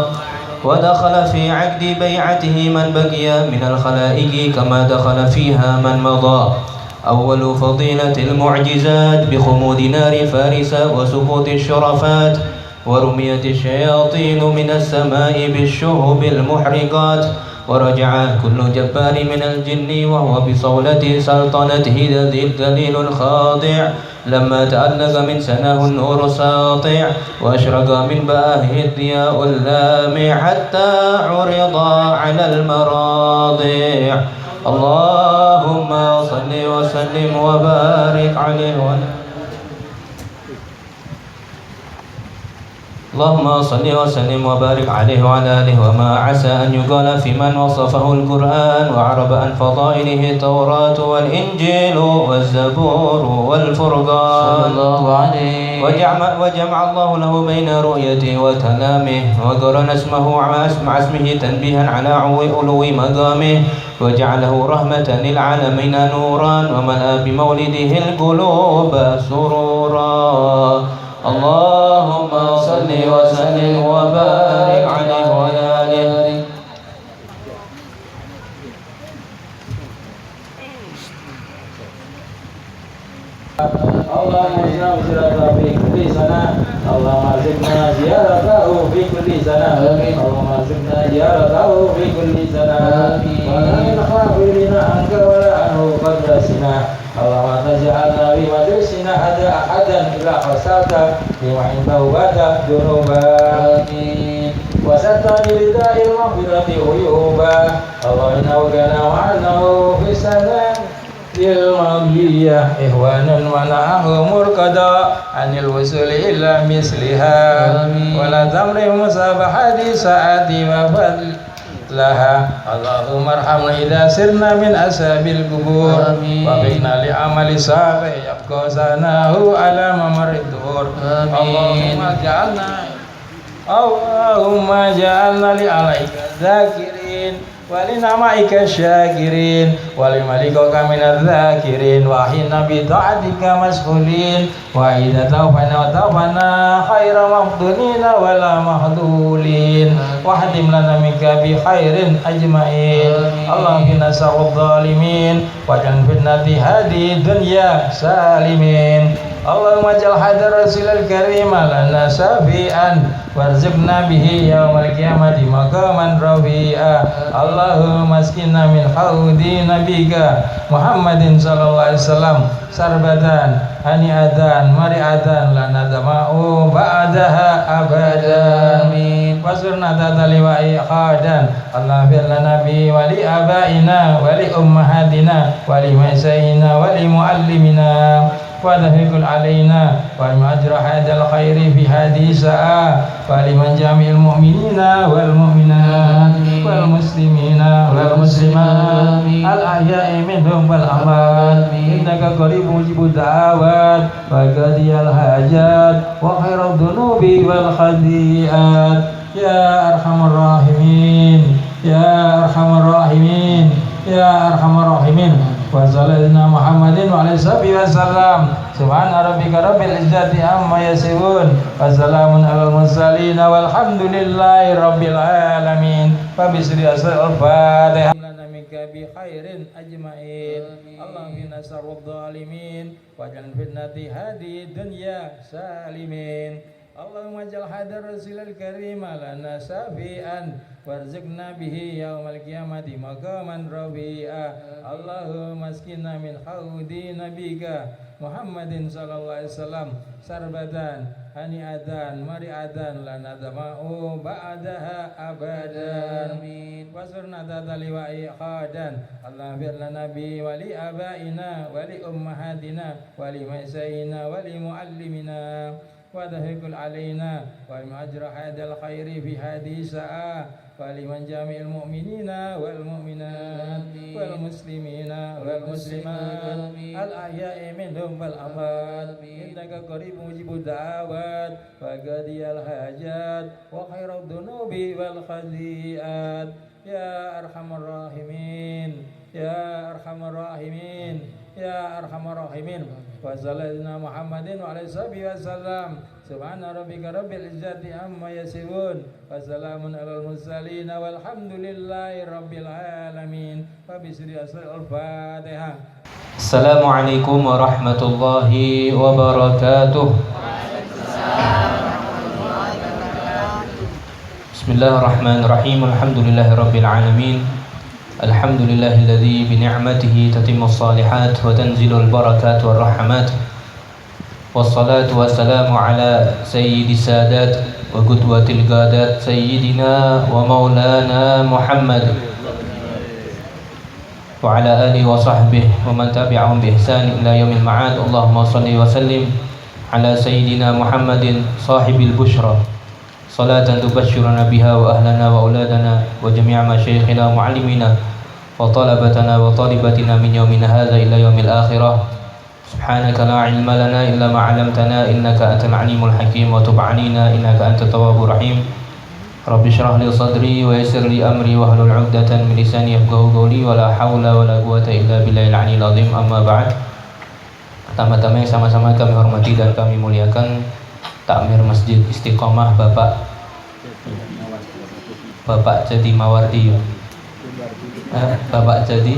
ودخل في عقد بيعته من بقي من الخلائق كما دخل فيها من مضى. أول فضيلة المعجزات بخمود نار فارس وسقوط الشرفات ورمية الشياطين من السماء بالشهب المحرقات ورجع كل جبار من الجن وهو بصولة سلطنته الذليل الخاضع لما تألق من سناه النور الساطع وأشرق من بآه الضياء اللامع حتى عرض على المراضع. اللهم صل وسلم وبارك عليه وعلى اللهم صل وسلم وبارك عليه وعلى آله وما عسى أن يقال في من وصفه القرآن وعرب عن فضائله التوراة والإنجيل والزبور والفرقان صلى الله عليه وجمع الله له بين رؤيته وكلامه وقرن اسمه مع اسمه تنبيها على علو مقامه وجعله رحمة للعالمين نورا وملأ بمولده القلوب سرورا اللهم صل وسلم وبارك عليه وعلى آله اللهم اجعلنا زيارته في كل سنة اللهم ارزقنا زيارته في كل سنة اللهم ارزقنا زيارته في كل سنة ولا نخاف لنا عنك ولا عنه قدسنا اللهم تجعلنا في مجلسنا أحدا إلا خسرته بما عنده بدا ذنوبا وسترني برداء المغفرة عيوبا اللهم إنه كان وعده في سلام الماضية إخوانا منعهم القضاء عن الوصول إلى مثلها ولا تمر مسابحة ساعة وفضل لها اللهم ارحمنا إذا سرنا من أصحاب القبور وبقنا لعمل صالح يبقى سناه على ممر الدهور اللهم اجعلنا لعليك ذاكرين ولنعمائك الشاكرين ولملكك من الذاكرين وأحينا بطاعتك مسؤولين وإذا توفنا خير مفضولين ولا مخذولين واحدم لنا منك بخير أجمعين اللهم إنا شر الظالمين واجعل فتنة هذه الدنيا سالمين اللهم اجعل هذا الرسول الكريم لنا شفيعا وارزقنا به يوم القيامة مقاما رفيعا اللهم اسقنا من حوض نبيك محمد صلى الله عليه وسلم شربة هنيئة مريئة لا نظمأ بعدها أبدا وزرنا ذات لواء خادا اللهم اغفر لنا به ولآبائنا ولأمهاتنا ولمشايخنا ولمعلمنا وتفضل علينا ولمن أجرى هذا الخير في هذه الساعة ولمن جميع المؤمنين والمؤمنات والمسلمين والمسلمات الأحياء منهم والأموات إنك قريب مجيب الدعوات وقاضي الحاجات وخير الذنوب والخطيئات يا أرحم الراحمين يا أرحم الراحمين يا أرحم الراحمين وصلى محمد وعلى آله وسلم سبحان ربك رب العزة عما يصفون وسلام على المرسلين والحمد لله رب العالمين وبسر الفاتحة لنا منك بخير أجمعين اللهم إنا شر الظالمين واجعل فتنة هذه الدنيا سالمين اللهم اجعل هذا الرسول الكريم لنا شفيعا وارزقنا به يوم القيامة مقاما رفيعا اللهم اسقنا من حوض نبيك محمد صلى الله عليه وسلم شربة هنيئة مريئة لا نظمأ بعدها أبدا وزرنا ذات لواء خادا اللهم اغفر لنا به ولآبائنا ولأمهاتنا ولمشايخنا ولمعلمنا وتفضل علينا ولمن أجرى هذا الخير في هذه الساعة ولمن جميع المؤمنين والمؤمنات والمسلمين والمسلمات الأحياء منهم والأموات إنك قريب مجيب الدعوات وقاضي الحاجات وخير الذنوب والخطيئات يا أرحم الراحمين يا أرحم الراحمين يا أرحم الراحمين وصلى محمد وعلى آله وسلم سبحان ربك رب العزة عما يصفون وسلام على المرسلين والحمد لله رب العالمين وبسر الفاتحة. السلام عليكم ورحمة الله وبركاته. بسم الله الرحمن الرحيم. الحمد لله رب العالمين. الحمد لله الذي بنعمته تتم الصالحات وتنزل البركات والرحمات. والصلاة والسلام على سيد السادات وقدوة القادات سيدنا ومولانا محمد وعلى آله وصحبه ومن تبعهم بإحسان إلى يوم المعاد. اللهم صل وسلم على سيدنا محمد صاحب البشرى صلاة تبشرنا بها وأهلنا وأولادنا وجميع مشايخنا ومعلمينا وطلبتنا وطالباتنا من يومنا هذا إلى يوم الآخرة. سبحانك لا علم لنا إلا ما علمتنا إنك أنت العليم الحكيم وتب علينا إنك أنت التواب الرحيم. رب اشرح لي صدري ويسر لي أمري واحلل عقدة من لساني يفقهوا قولي ولا حول ولا قوة إلا بالله العلي العظيم. أما بعد. Pertama-tama yang sama-sama kami hormati dan kami muliakan Takmir Masjid Istiqomah Bapak Jadi Mawardi, Bapak Jadi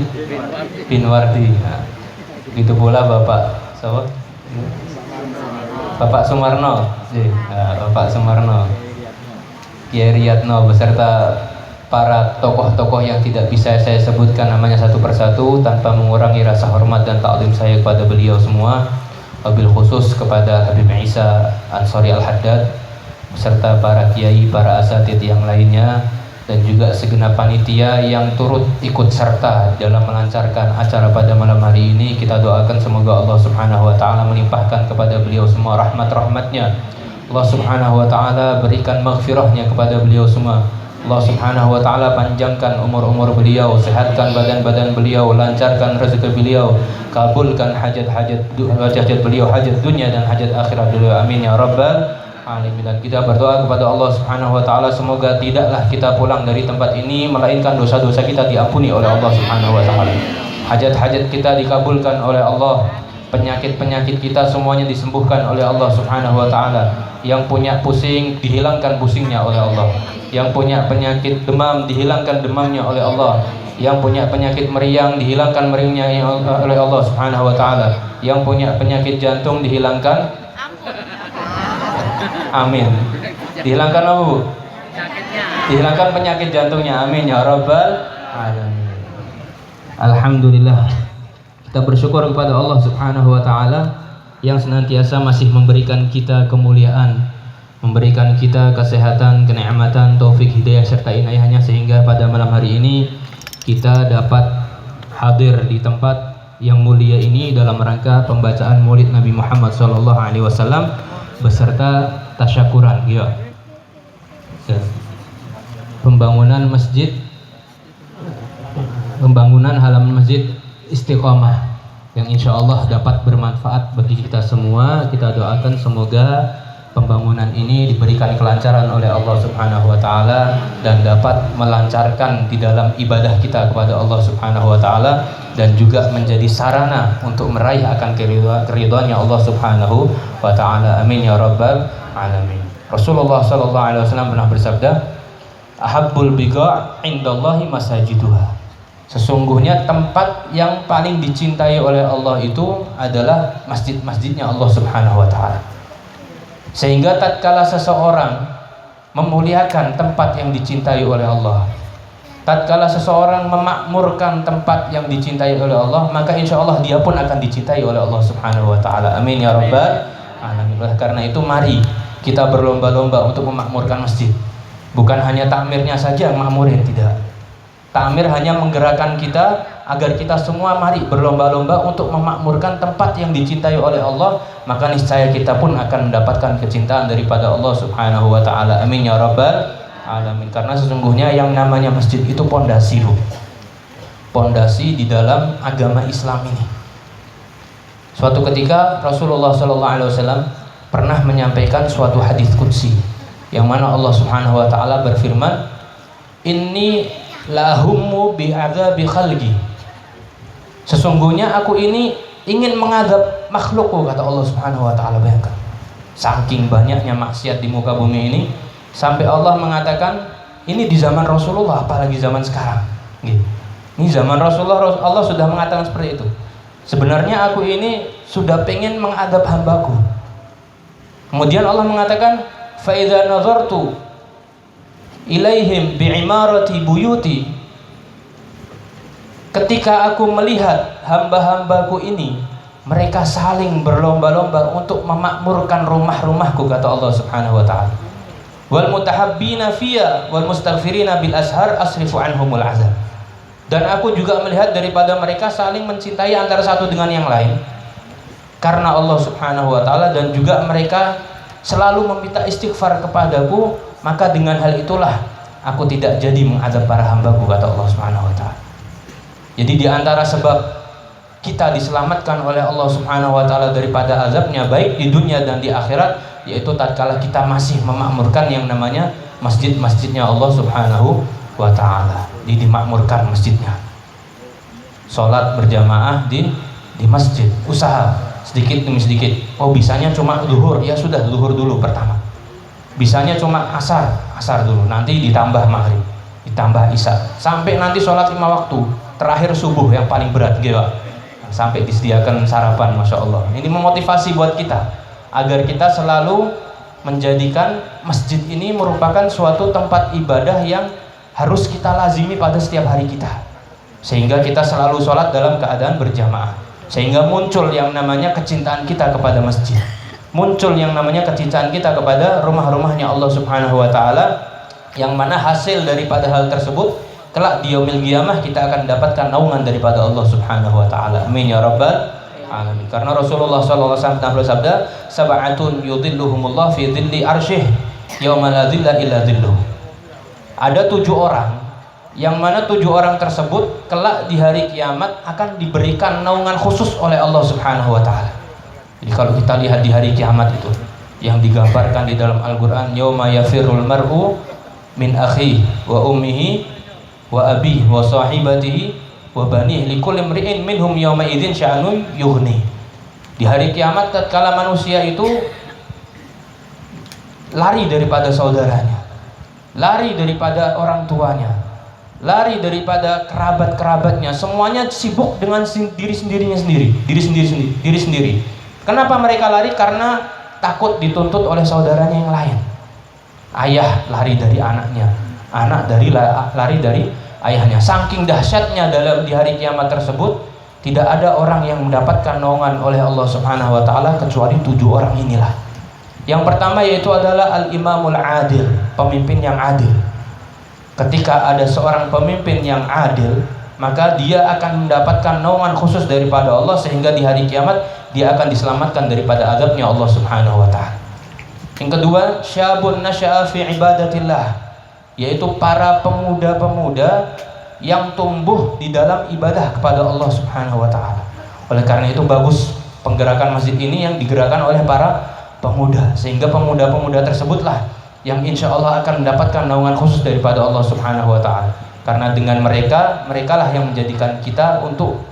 Binwardi. Begitu pula Bapak siapa? Bapak Sumarno, Bapak Sumarno, Kiai Riyadno beserta para tokoh-tokoh yang tidak bisa saya sebutkan namanya satu persatu tanpa mengurangi rasa hormat dan taklim saya kepada beliau semua, wabil khusus kepada Habib Isa Ansori Al-Haddad beserta para kiai, para asatidz yang lainnya, dan juga segenap panitia yang turut ikut serta dalam melancarkan acara pada malam hari ini. Kita doakan semoga Allah Subhanahu wa taala melimpahkan kepada beliau semua rahmat-rahmatnya. Allah Subhanahu wa taala berikan maghfirahnya kepada beliau semua. Allah Subhanahu wa taala panjangkan umur-umur beliau, sehatkan badan-badan beliau, lancarkan rezeki beliau, kabulkan hajat-hajat beliau, hajat dunia dan hajat akhirat beliau. Amin ya rabbal alamin. Dan kita berdoa kepada Allah Subhanahu wa taala semoga tidaklah kita pulang dari tempat ini melainkan dosa-dosa kita diampuni oleh Allah Subhanahu wa taala. Hajat-hajat kita dikabulkan oleh Allah. Penyakit-penyakit kita semuanya disembuhkan oleh Allah Subhanahu wa taala. Yang punya pusing dihilangkan pusingnya oleh Allah. Yang punya penyakit demam dihilangkan demamnya oleh Allah. Yang punya penyakit meriang dihilangkan meriangnya oleh Allah Subhanahu wa taala. Yang punya penyakit jantung dihilangkan, amin. Dihilangkan apa, Bu? Dihilangkan penyakit jantungnya, amin ya rabbal alamin. Alhamdulillah. Kita bersyukur kepada Allah Subhanahu wa taala yang senantiasa masih memberikan kita kemuliaan, memberikan kita kesehatan, kenikmatan, taufik, hidayah serta inayahnya sehingga pada malam hari ini kita dapat hadir di tempat yang mulia ini dalam rangka pembacaan Maulid Nabi Muhammad SAW beserta tasyakuran, ya. Pembangunan halaman masjid Istiqomah yang insya Allah dapat bermanfaat bagi kita semua. Kita doakan semoga pembangunan ini diberikan kelancaran oleh Allah Subhanahu wa taala dan dapat melancarkan di dalam ibadah kita kepada Allah Subhanahu wa taala dan juga menjadi sarana untuk meraih akan keridhaannya Allah Subhanahu wa taala. Amin ya rabbal alamin. Rasulullah sallallahu alaihi wasallam pernah bersabda, "Ahabbul biqa' indallahi masajiduha." Sesungguhnya tempat yang paling dicintai oleh Allah itu adalah masjid-masjidnya Allah Subhanahu wa taala. Sehingga tatkala seseorang memuliakan tempat yang dicintai oleh Allah, tatkala seseorang memakmurkan tempat yang dicintai oleh Allah, maka insya Allah dia pun akan dicintai oleh Allah Subhanahu wa taala. Amin ya rabbal alamin. Karena itu mari kita berlomba-lomba untuk memakmurkan masjid. Bukan hanya takmirnya saja yang makmurin, tidak. Takmir hanya menggerakkan kita agar kita semua mari berlomba-lomba untuk memakmurkan tempat yang dicintai oleh Allah, maka niscaya kita pun akan mendapatkan kecintaan daripada Allah Subhanahu wa taala. Amin ya rabbal alamin. Karena sesungguhnya yang namanya masjid itu pondasi, Bu. Pondasi di dalam agama Islam ini. Suatu ketika Rasulullah sallallahu alaihi wasallam pernah menyampaikan suatu hadis qudsi yang mana Allah Subhanahu wa taala berfirman, "Inni lahummu bi'adzabi khalqi." Sesungguhnya aku ini ingin mengadab makhlukku, kata Allah Subhanahu wa taala. Bayangkan, saking banyaknya maksiat di muka bumi ini sampai Allah mengatakan ini di zaman Rasulullah, apalagi zaman sekarang. Ini zaman Rasulullah, Allah sudah mengatakan seperti itu. Sebenarnya aku ini sudah pengen mengadab hambaku. Kemudian Allah mengatakan, fa idza nazartu ilaihim bi'imarati buyuti, ketika aku melihat hamba-hambaku ini mereka saling berlomba-lomba untuk memakmurkan rumah-rumahku, kata Allah Subhanahu wa taala, wal mutahabbina fiyya wal mustaghfirina bil ashar asrifu anhumul azab, dan aku juga melihat daripada mereka saling mencintai antara satu dengan yang lain karena Allah Subhanahu wa taala, dan juga mereka selalu meminta istighfar kepadaku, maka dengan hal itulah aku tidak jadi mengazab para hambaku, kata Allah Subhanahu wa taala. Jadi di antara sebab kita diselamatkan oleh Allah Subhanahu wa taala daripada azabnya baik di dunia dan di akhirat, yaitu tatkala kita masih memakmurkan yang namanya masjid-masjidnya Allah Subhanahu wa taala. Dimakmurkan masjidnya. Salat berjamaah di masjid, usaha sedikit demi sedikit. Oh, bisanya cuma zuhur, ya sudah zuhur dulu pertama. Bisanya cuma asar dulu, nanti ditambah maghrib, ditambah isya, sampai nanti sholat 5 waktu, terakhir subuh yang paling berat gitu, sampai disediakan sarapan. Masya Allah, ini memotivasi buat kita agar kita selalu menjadikan masjid ini merupakan suatu tempat ibadah yang harus kita lazimi pada setiap hari kita, sehingga kita selalu sholat dalam keadaan berjamaah, sehingga muncul yang namanya kecintaan kita kepada masjid, muncul yang namanya kecintaan kita kepada rumah-rumahnya Allah Subhanahu wa taala, yang mana hasil daripada hal tersebut kelak di yaumil qiyamah kita akan dapatkan naungan daripada Allah Subhanahu wa taala. Amin ya rabbal alamin. Karena Rasulullah sallallahu alaihi wasallam bersabda, sab'atun yudhilluhumullah fi dhilli arsyih yauma la dhilla illa dhilluh. Ada 7 orang, yang mana 7 orang tersebut kelak di hari kiamat akan diberikan naungan khusus oleh Allah Subhanahu wa taala. Jadi kalau kita lihat di hari kiamat itu yang digambarkan di dalam Al-Qur'an, yauma yafirul mar'u min akhi wa ummihi wa abihi wa sahibatihi wa banihi likulli imri'in minhum yawma idzin sya'nun yughni. Di hari kiamat tatkala manusia itu lari daripada saudaranya, lari daripada orang tuanya, lari daripada kerabat-kerabatnya, semuanya sibuk dengan diri sendiri. Kenapa mereka lari? Karena takut dituntut oleh saudaranya yang lain. Ayah lari dari anaknya, anak lari dari ayahnya. Saking dahsyatnya dalam di hari kiamat tersebut, tidak ada orang yang mendapatkan naungan oleh Allah Subhanahu wa taala kecuali 7 orang inilah. Yang pertama yaitu adalah al-imamul adil, pemimpin yang adil. Ketika ada seorang pemimpin yang adil, maka dia akan mendapatkan naungan khusus daripada Allah, sehingga di hari kiamat dia akan diselamatkan daripada azabnya Allah Subhanahu wa taala. Yang kedua, syabun nasya'a fi ibadatillah, yaitu para pemuda-pemuda yang tumbuh di dalam ibadah kepada Allah Subhanahu wa taala. Oleh karena itu bagus penggerakan masjid ini yang digerakkan oleh para pemuda, sehingga pemuda-pemuda tersebutlah yang insya Allah akan mendapatkan naungan khusus daripada Allah Subhanahu wa taala. Karena dengan merekalah yang menjadikan kita untuk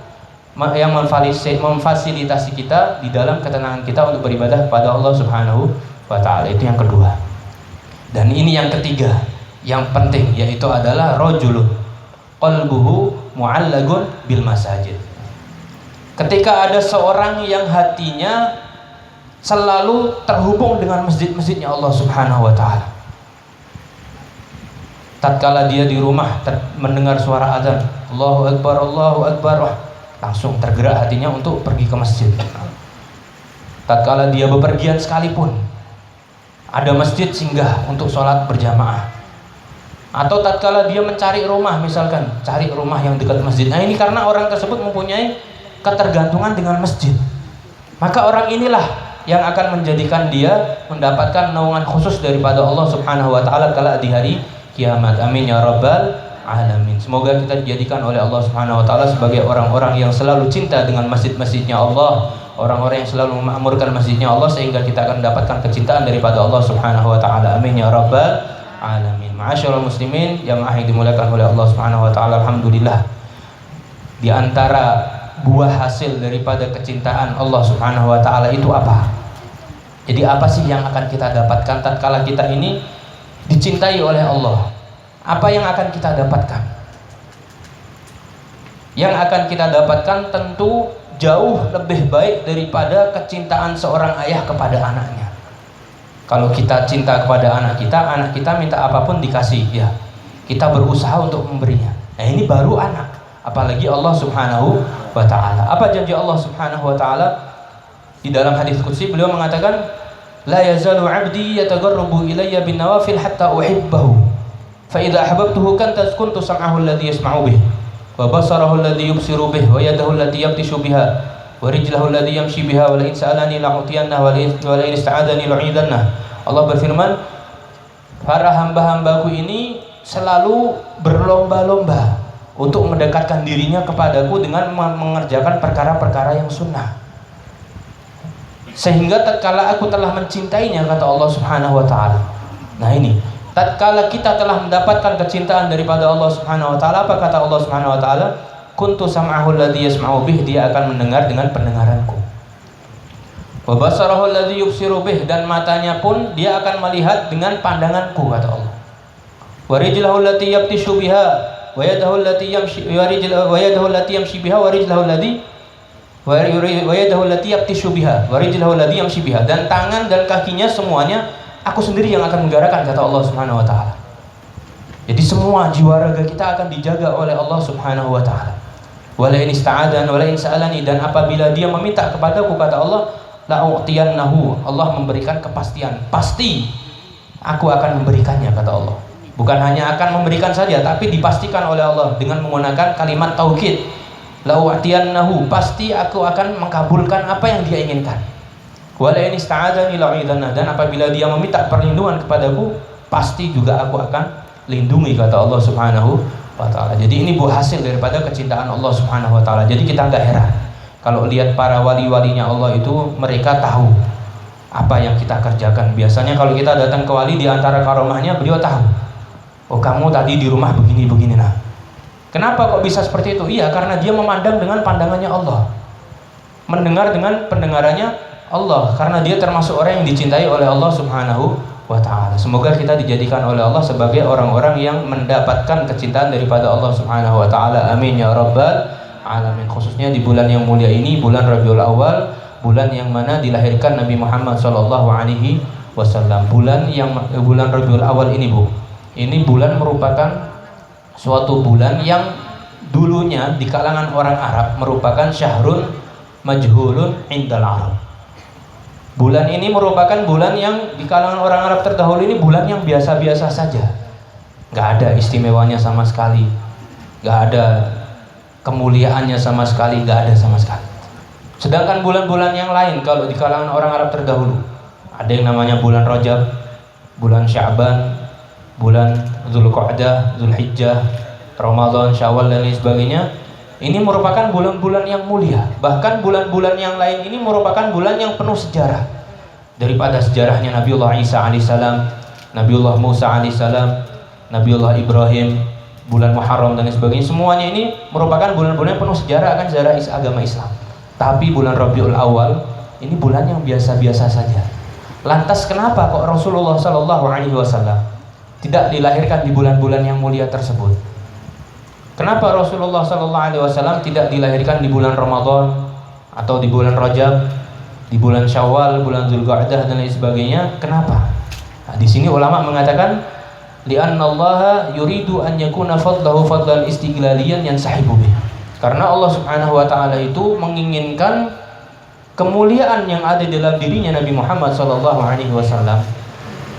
yang memfasilitasi kita di dalam ketenangan kita untuk beribadah kepada Allah Subhanahu wa taala. Itu yang kedua. Dan ini yang ketiga, yang penting, yaitu adalah rajulun qalbuhu mu'allagun bil masajid. Ketika ada seorang yang hatinya selalu terhubung dengan masjid-masjidnya Allah Subhanahu wa taala. Tatkala dia di rumah mendengar suara azan, Allahu Akbar, langsung tergerak hatinya untuk pergi ke masjid. Tatkala dia bepergian sekalipun, ada masjid singgah untuk sholat berjamaah. Atau tatkala dia mencari rumah, misalkan cari rumah yang dekat masjid. Nah ini karena orang tersebut mempunyai ketergantungan dengan masjid, maka orang inilah yang akan menjadikan dia mendapatkan naungan khusus daripada Allah Subhanahu wa taala kala di hari kiamat. Amin ya rabbal alamin. Semoga kita dijadikan oleh Allah Subhanahu wa taala sebagai orang-orang yang selalu cinta dengan masjid-masjidnya Allah, orang-orang yang selalu memakmurkan masjidnya Allah, sehingga kita akan mendapatkan kecintaan daripada Allah Subhanahu wa taala. Amin ya rabbal alamin. Ma'asyiral muslimin yang dimuliakan oleh Allah Subhanahu wa taala, alhamdulillah, di antara buah hasil daripada kecintaan Allah Subhanahu wa taala itu apa? Jadi apa sih yang akan kita dapatkan tatkala kita ini dicintai oleh Allah? Apa yang akan kita dapatkan? Yang akan kita dapatkan tentu jauh lebih baik daripada kecintaan seorang ayah kepada anaknya. Kalau kita cinta kepada anak kita minta apapun dikasih, ya kita berusaha untuk memberinya. Nah ini baru anak, apalagi Allah Subhanahu wa ta'ala. Apa janji Allah Subhanahu wa ta'ala? Di dalam hadis qudsi beliau mengatakan, la yazalu 'abdi yataqarrabu ilayya bin nawafil hatta uhibbahu fa idza ahbabtuhu kuntu sam'ahu alladhi yasma'u bih wa basarahu alladhi yubsiru bih wa yadahu allati yabtishu biha ورجله الذي يمشي بها ولئن سألني لأعطينه ولئن استعاذني لأعيذنه. Allah berfirman, para hamba-hambaku ini selalu berlomba-lomba untuk mendekatkan dirinya kepadaku dengan mengerjakan perkara-perkara yang sunnah, sehingga tatkala aku telah mencintainya, kata Allah Subhanahu wa taala. Nah ini, tatkala kita telah mendapatkan kecintaan daripada Allah Subhanahu wa taala, apa kata Allah Subhanahu wa taala? Kuntu sam'ahu alladhi yasma'u bih, dia akan mendengar dengan pendengaranku. Wa basarahu alladhi yubsiru bih, dan matanya pun dia akan melihat dengan pandanganku, kata Allah. Wa rijlahu allati yabtishu biha wa yadahu allati yamshi biha wa rijlahu allati yabtishu biha wa rijlahu allati yamshi biha, dan tangan dan kakinya semuanya aku sendiri yang akan menggerakkan, kata Allah Subhanahu wa taala. Jadi semua jiwa raga kita akan dijaga oleh Allah Subhanahu wa taala. Wala in ista'adan wala in sa'alani, dan apabila dia meminta kepadaku, kata Allah, la'u'tiyannahu, Allah memberikan kepastian, pasti aku akan memberikannya, kata Allah. Bukan hanya akan memberikan saja, tapi dipastikan oleh Allah dengan menggunakan kalimat taukid. La'u'tiyannahu, pasti aku akan mengabulkan apa yang dia inginkan. Wala in ista'adani la'u'idhanna, dan apabila dia meminta perlindungan kepadaku, pasti juga aku akan lindungi, kata Allah Subhanahu wa ta'ala. Jadi ini buah hasil daripada kecintaan Allah Subhanahu wa ta'ala. Jadi kita nggak heran kalau lihat para wali-walinya Allah itu, mereka tahu apa yang kita kerjakan. Biasanya kalau kita datang ke wali, di antara karomahnya beliau tahu, oh kamu tadi di rumah begini-begini. Nah, kenapa kok bisa seperti itu? Iya, karena dia memandang dengan pandangannya Allah, mendengar dengan pendengarannya Allah, karena dia termasuk orang yang dicintai oleh Allah Subhanahu wa ta'ala. Semoga kita dijadikan oleh Allah sebagai orang-orang yang mendapatkan kecintaan daripada Allah Subhanahu wa ta'ala. Amin ya rabbal alamin. Khususnya di bulan yang mulia ini, bulan Rabiul Awal, bulan yang mana dilahirkan Nabi Muhammad sallallahu alaihi wasallam. Bulan Rabiul Awal ini, Bu, ini bulan merupakan suatu bulan yang dulunya di kalangan orang Arab merupakan syahrun majhulun indal Arab. Bulan ini merupakan bulan yang di kalangan orang Arab terdahulu ini bulan yang biasa-biasa saja, nggak ada istimewanya sama sekali, nggak ada kemuliaannya sama sekali, nggak ada sama sekali. Sedangkan bulan-bulan yang lain kalau di kalangan orang Arab terdahulu, ada yang namanya bulan Rajab, bulan Sya'ban, bulan Dzulqa'dah, Dzulhijjah, Ramadan, Syawal, dan lain sebagainya. Ini merupakan bulan-bulan yang mulia. Bahkan bulan-bulan yang lain ini merupakan bulan yang penuh sejarah. Daripada sejarahnya Nabiullah Isa alaihissalam, Nabiullah Musa alaihissalam, Nabiullah Ibrahim, bulan Muharram dan lain sebagainya. Semuanya ini merupakan bulan-bulan yang penuh sejarah akan sejarah agama Islam. Tapi bulan Rabiul Awal ini bulan yang biasa-biasa saja. Lantas kenapa kok Rasulullah Shallallahu Alaihi Wasallam tidak dilahirkan di bulan-bulan yang mulia tersebut? Kenapa Rasulullah Shallallahu Alaihi Wasallam tidak dilahirkan di bulan Ramadan atau di bulan Rajab, di bulan Syawal, bulan Dzulqa'dah dan lain sebagainya? Kenapa? Nah, di sini ulama mengatakan, li'annallaha yuridu an yakuna fadlahu fadlan istiglaliyan yansahibu bih. Karena Allah Subhanahu wa taala itu menginginkan kemuliaan yang ada dalam dirinya Nabi Muhammad sallallahu alaihi wasallam.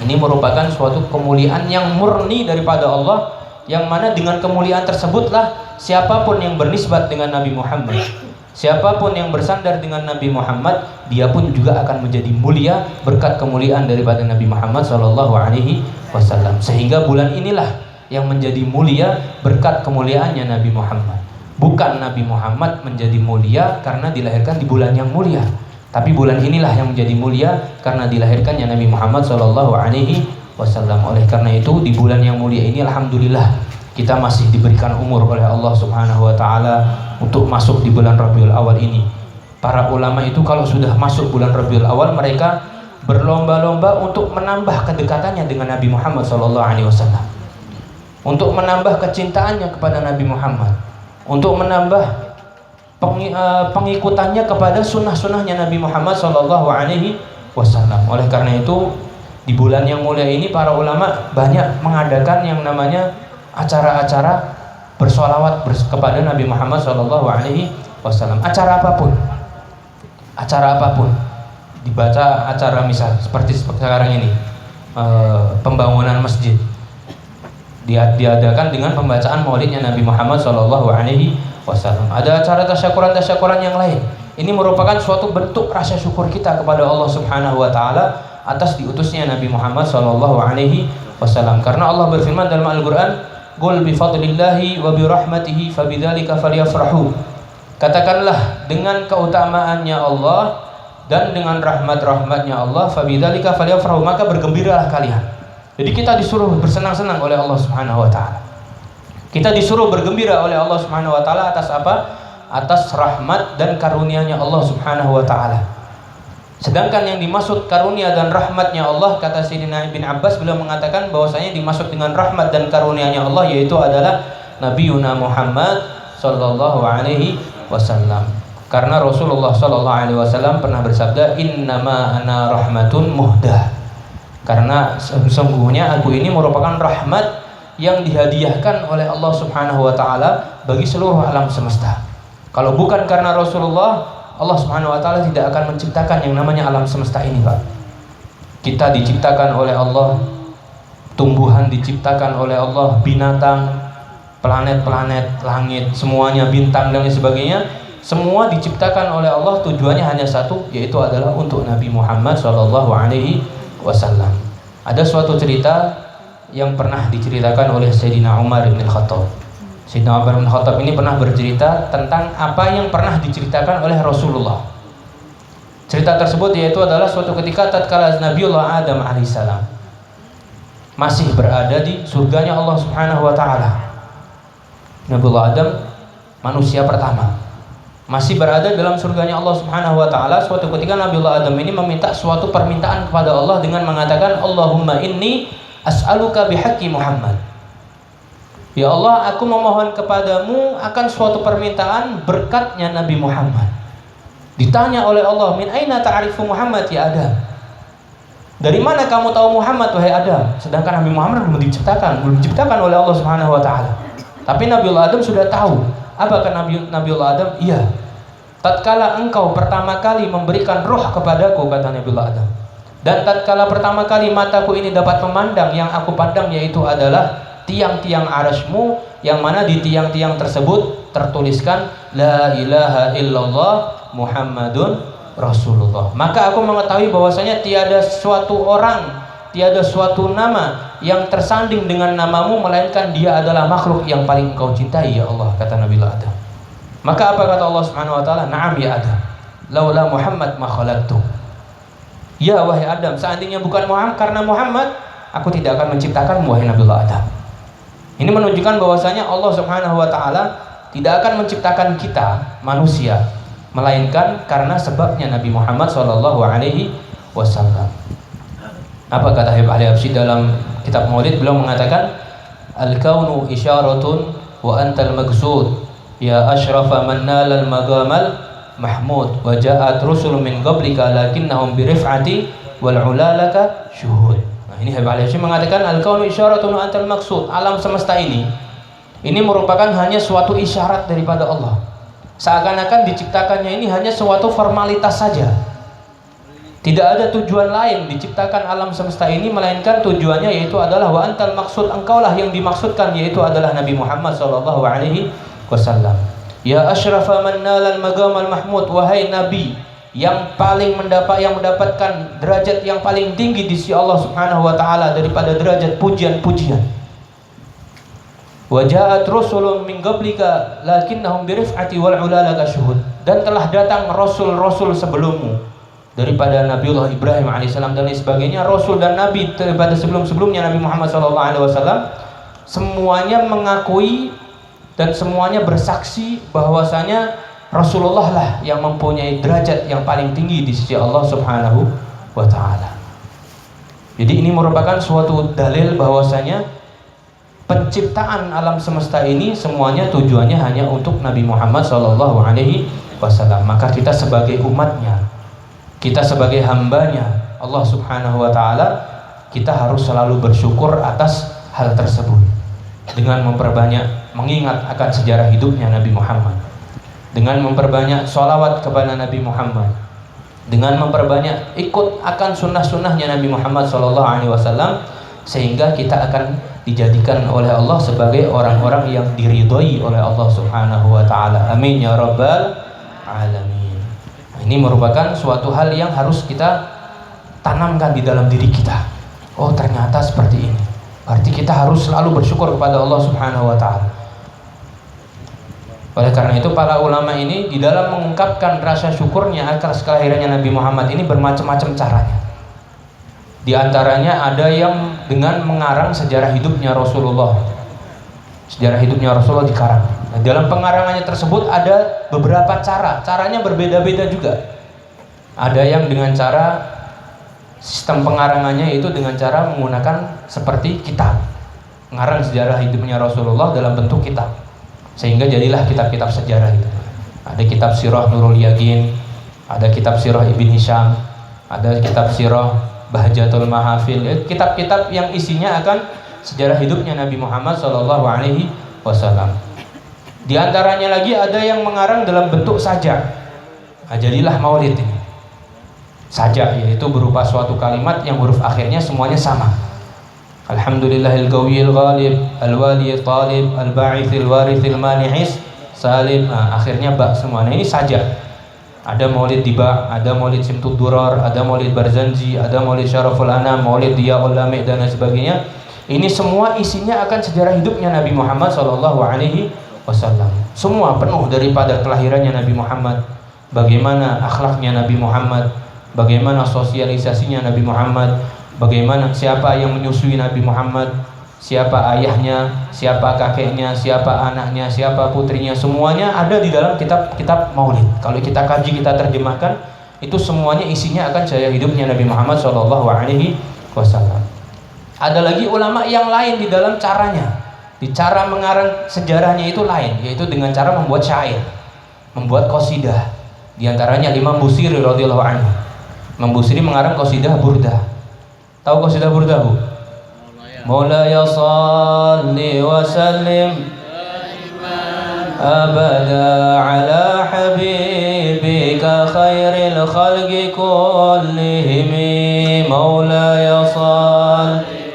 Ini merupakan suatu kemuliaan yang murni daripada Allah, yang mana dengan kemuliaan tersebutlah siapapun yang bernisbat dengan Nabi Muhammad, siapapun yang bersandar dengan Nabi Muhammad, dia pun juga akan menjadi mulia berkat kemuliaan daripada Nabi Muhammad sallallahu alaihi wasallam. Sehingga bulan inilah yang menjadi mulia berkat kemuliaannya Nabi Muhammad. Bukan Nabi Muhammad menjadi mulia karena dilahirkan di bulan yang mulia, tapi bulan inilah yang menjadi mulia karena dilahirkannya Nabi Muhammad sallallahu alaihi wasallam. Oleh karena itu di bulan yang mulia ini alhamdulillah kita masih diberikan umur oleh Allah Subhanahu wa taala untuk masuk di bulan Rabiul Awal ini. Para ulama itu kalau sudah masuk bulan Rabiul Awal, mereka berlomba-lomba untuk menambah kedekatannya dengan Nabi Muhammad sallallahu alaihi wasallam, untuk menambah kecintaannya kepada Nabi Muhammad, untuk menambah pengikutannya kepada sunnah-sunnahnya Nabi Muhammad sallallahu alaihi wasallam. Oleh karena itu di bulan yang mulia ini para ulama banyak mengadakan yang namanya acara-acara bersolawat kepada Nabi Muhammad sallallahu alaihi wasallam. Acara apapun dibaca, acara misal seperti sekarang ini pembangunan masjid diadakan dengan pembacaan maulidnya Nabi Muhammad sallallahu alaihi wasallam. Ada acara tasyakuran yang lain Ini merupakan suatu bentuk rasa syukur kita kepada Allah Subhanahu wa taala atas diutusnya Nabi Muhammad sallallahu alaihi wasallam. Karena Allah berfirman dalam Al-Qur'an, "Qul bi fadlillahi wa bi rahmatihi fabidzalika falyafrahu." Katakanlah, dengan keutamaannya Allah dan dengan rahmat-rahmatnya Allah, fabidzalika falyafrahu, maka bergembiralah kalian. Jadi kita disuruh bersenang-senang oleh Allah Subhanahu wa taala. Kita disuruh bergembira oleh Allah Subhanahu wa taala atas apa? Atas rahmat dan karunia-Nya Allah Subhanahu wa taala. Sedangkan yang dimaksud karunia dan rahmatnya Allah, kata Sayyidina Ibn Abbas, beliau mengatakan bahwasanya dimaksud dengan rahmat dan karunia-Nya Allah yaitu adalah Nabiuna Muhammad sallallahu alaihi wasallam. Karena Rasulullah sallallahu alaihi wasallam pernah bersabda, "Innama ana rahmatun muhdah." Karena sesungguhnya aku ini merupakan rahmat yang dihadiahkan oleh Allah Subhanahu wa taala bagi seluruh alam semesta. Kalau bukan karena Rasulullah, Allah Subhanahu wa taala tidak akan menciptakan yang namanya alam semesta ini, Pak. Kita diciptakan oleh Allah, tumbuhan diciptakan oleh Allah, binatang, planet-planet, langit, semuanya, bintang dan lain sebagainya, semua diciptakan oleh Allah, tujuannya hanya satu, yaitu adalah untuk Nabi Muhammad sallallahu alaihi wasallam. Ada suatu cerita yang pernah diceritakan oleh Sayyidina Umar bin Khattab. Sayyidina Umar bin Khattab ini pernah bercerita tentang apa yang pernah diceritakan oleh Rasulullah. Cerita tersebut yaitu adalah suatu ketika tatkala Nabiullah Adam alaihissalam masih berada di surganya Allah Subhanahu wa taala. Nabiullah Adam, manusia pertama, masih berada dalam surganya Allah Subhanahu wa taala. Suatu ketika Nabiullah Adam ini meminta suatu permintaan kepada Allah dengan mengatakan, "Allahumma inni as'aluka bihaqqi Muhammad." Ya Allah, aku memohon kepadamu akan suatu permintaan berkatnya Nabi Muhammad. Ditanya oleh Allah, "Min aina ta'rifu Muhammad ya Adam?" Dari mana kamu tahu Muhammad wahai Adam? Sedangkan Nabi Muhammad belum diciptakan oleh Allah Subhanahu wa taala. Tapi Nabiullah Adam sudah tahu. Apa kata Nabiullah Adam? Iya. Tatkala engkau pertama kali memberikan roh kepadaku, kata Nabiullah Adam. Dan tatkala pertama kali mataku ini dapat memandang, yang aku pandang yaitu adalah tiang-tiang arasmu, yang mana di tiang-tiang tersebut tertuliskan La ilaha illallah Muhammadun Rasulullah. Maka aku mengetahui bahwasanya tiada suatu orang, tiada suatu nama yang tersanding dengan namamu, melainkan dia adalah makhluk yang paling engkau cintai ya Allah, kata Nabi Adam. Maka apa kata Allah Subhanahu wa taala? Na'am ya Adam, laula Muhammad ma khalaqtu. Ya wahai Adam, seandainya bukan Muhammad, karena Muhammad, aku tidak akan menciptakanmu wahai Nabi Adam. Ini menunjukkan bahwasanya Allah Subhanahu wa taala tidak akan menciptakan kita manusia, melainkan karena sebabnya Nabi Muhammad sallallahu alaihi wasallam. Apa kata Habib Ali Habsyi dalam kitab Maulid? Beliau mengatakan, "Al-kaunu isyaratun wa antal maksud, ya asyrafa man nalal magamal mahmud, wa ja'at rusul min qablika lakinnahum bi rif'ati wal ulalaka syuhud." Ini Habib Ali Habsyi mengatakan al-kaunu isyaratun wa antal maksud. Alam semesta ini merupakan hanya suatu isyarat daripada Allah. Seakan-akan diciptakannya ini hanya suatu formalitas saja. Tidak ada tujuan lain diciptakan alam semesta ini, melainkan tujuannya yaitu adalah wa antal maksud, engkaulah yang dimaksudkan, yaitu adalah Nabi Muhammad sallallahu alaihi wasallam. Ya asyrafa man nalal maqamal mahmud, wahai Nabi yang paling mendapatkan derajat yang paling tinggi di sisi Allah Subhanahu wa taala daripada derajat pujian-pujian. Wa ja'at rusulun min qablika lakinnahum bi rif'ati wal ulalaka syuhud. Dan telah datang rasul-rasul sebelummu daripada Nabiullah Ibrahim alaihissalam dan lain sebagainya, rasul dan nabi daripada sebelum-sebelumnya Nabi Muhammad sallallahu alaihi wasallam, semuanya mengakui dan semuanya bersaksi bahwasanya Rasulullah lah yang mempunyai derajat yang paling tinggi di sisi Allah Subhanahu wa taala. Jadi ini merupakan suatu dalil bahwasanya penciptaan alam semesta ini semuanya tujuannya hanya untuk Nabi Muhammad sallallahu alaihi wasallam. Maka kita sebagai umatnya, kita sebagai hambanya Allah Subhanahu wa taala, kita harus selalu bersyukur atas hal tersebut dengan memperbanyak mengingat akan sejarah hidupnya Nabi Muhammad, dengan memperbanyak sholawat kepada Nabi Muhammad, dengan memperbanyak ikut akan sunnah-sunnahnya Nabi Muhammad SAW, sehingga kita akan dijadikan oleh Allah sebagai orang-orang yang diridhoi oleh Allah Subhanahu wa taala. Amin ya rabbal alamin. Ini merupakan suatu hal yang harus kita tanamkan di dalam diri kita. Oh, ternyata seperti ini. Berarti kita harus selalu bersyukur kepada Allah Subhanahu wa taala. Oleh karena itu para ulama ini di dalam mengungkapkan rasa syukurnya atas kelahirannya Nabi Muhammad ini bermacam-macam caranya. Di antaranya ada yang dengan mengarang sejarah hidupnya Rasulullah. Sejarah hidupnya Rasulullah dikarang. Nah, dalam pengarangannya tersebut ada beberapa cara. Caranya berbeda-beda juga. Ada yang dengan cara sistem pengarangannya itu dengan cara menggunakan seperti kitab. Mengarang sejarah hidupnya Rasulullah dalam bentuk kitab. Sehingga jadilah kitab-kitab sejarah itu. Ada kitab Sirah Nurul Yaqin, ada kitab Sirah Ibn Hisham, ada kitab Sirah Bahjatul Mahafil. Kitab-kitab yang isinya akan sejarah hidupnya Nabi Muhammad SAW. Di antaranya lagi ada yang mengarang dalam bentuk sajak. Nah, jadilah maulid ini. Sajak yaitu berupa suatu kalimat yang huruf akhirnya semuanya sama. Alhamdulillahil qawiyil ghalib al-waliyil talib al-ba'ithil warithil mani'is salib. Nah, akhirnya ba semua. Nah, ini sajak. Ada maulid diba, ada maulid simtud durar, ada maulid barzanji, ada maulid syaraful anam, maulid diyaul lami' dan sebagainya. Ini semua isinya akan sejarah hidupnya Nabi Muhammad SAW. Semua penuh daripada kelahirannya Nabi Muhammad, bagaimana akhlaknya Nabi Muhammad, bagaimana sosialisasinya Nabi Muhammad, bagaimana siapa yang menyusui Nabi Muhammad, siapa ayahnya, siapa kakeknya, siapa anaknya, siapa putrinya, semuanya ada di dalam kitab-kitab maulid. Kalau kita kaji, kita terjemahkan, itu semuanya isinya akan sejarah hidupnya Nabi Muhammad SAW. Ada lagi ulama yang lain di dalam caranya, di cara mengarang sejarahnya itu lain, yaitu dengan cara membuat syair, membuat qasidah. Di antaranya Imam Busiri radhiyallahu anhu. Imam Busiri mengarang qasidah Burdah. Tahu qasidah Burdah, Bu? Maulaya salli wa sallim abada ala habibika khairil khalqi kullihim. Maulaya salli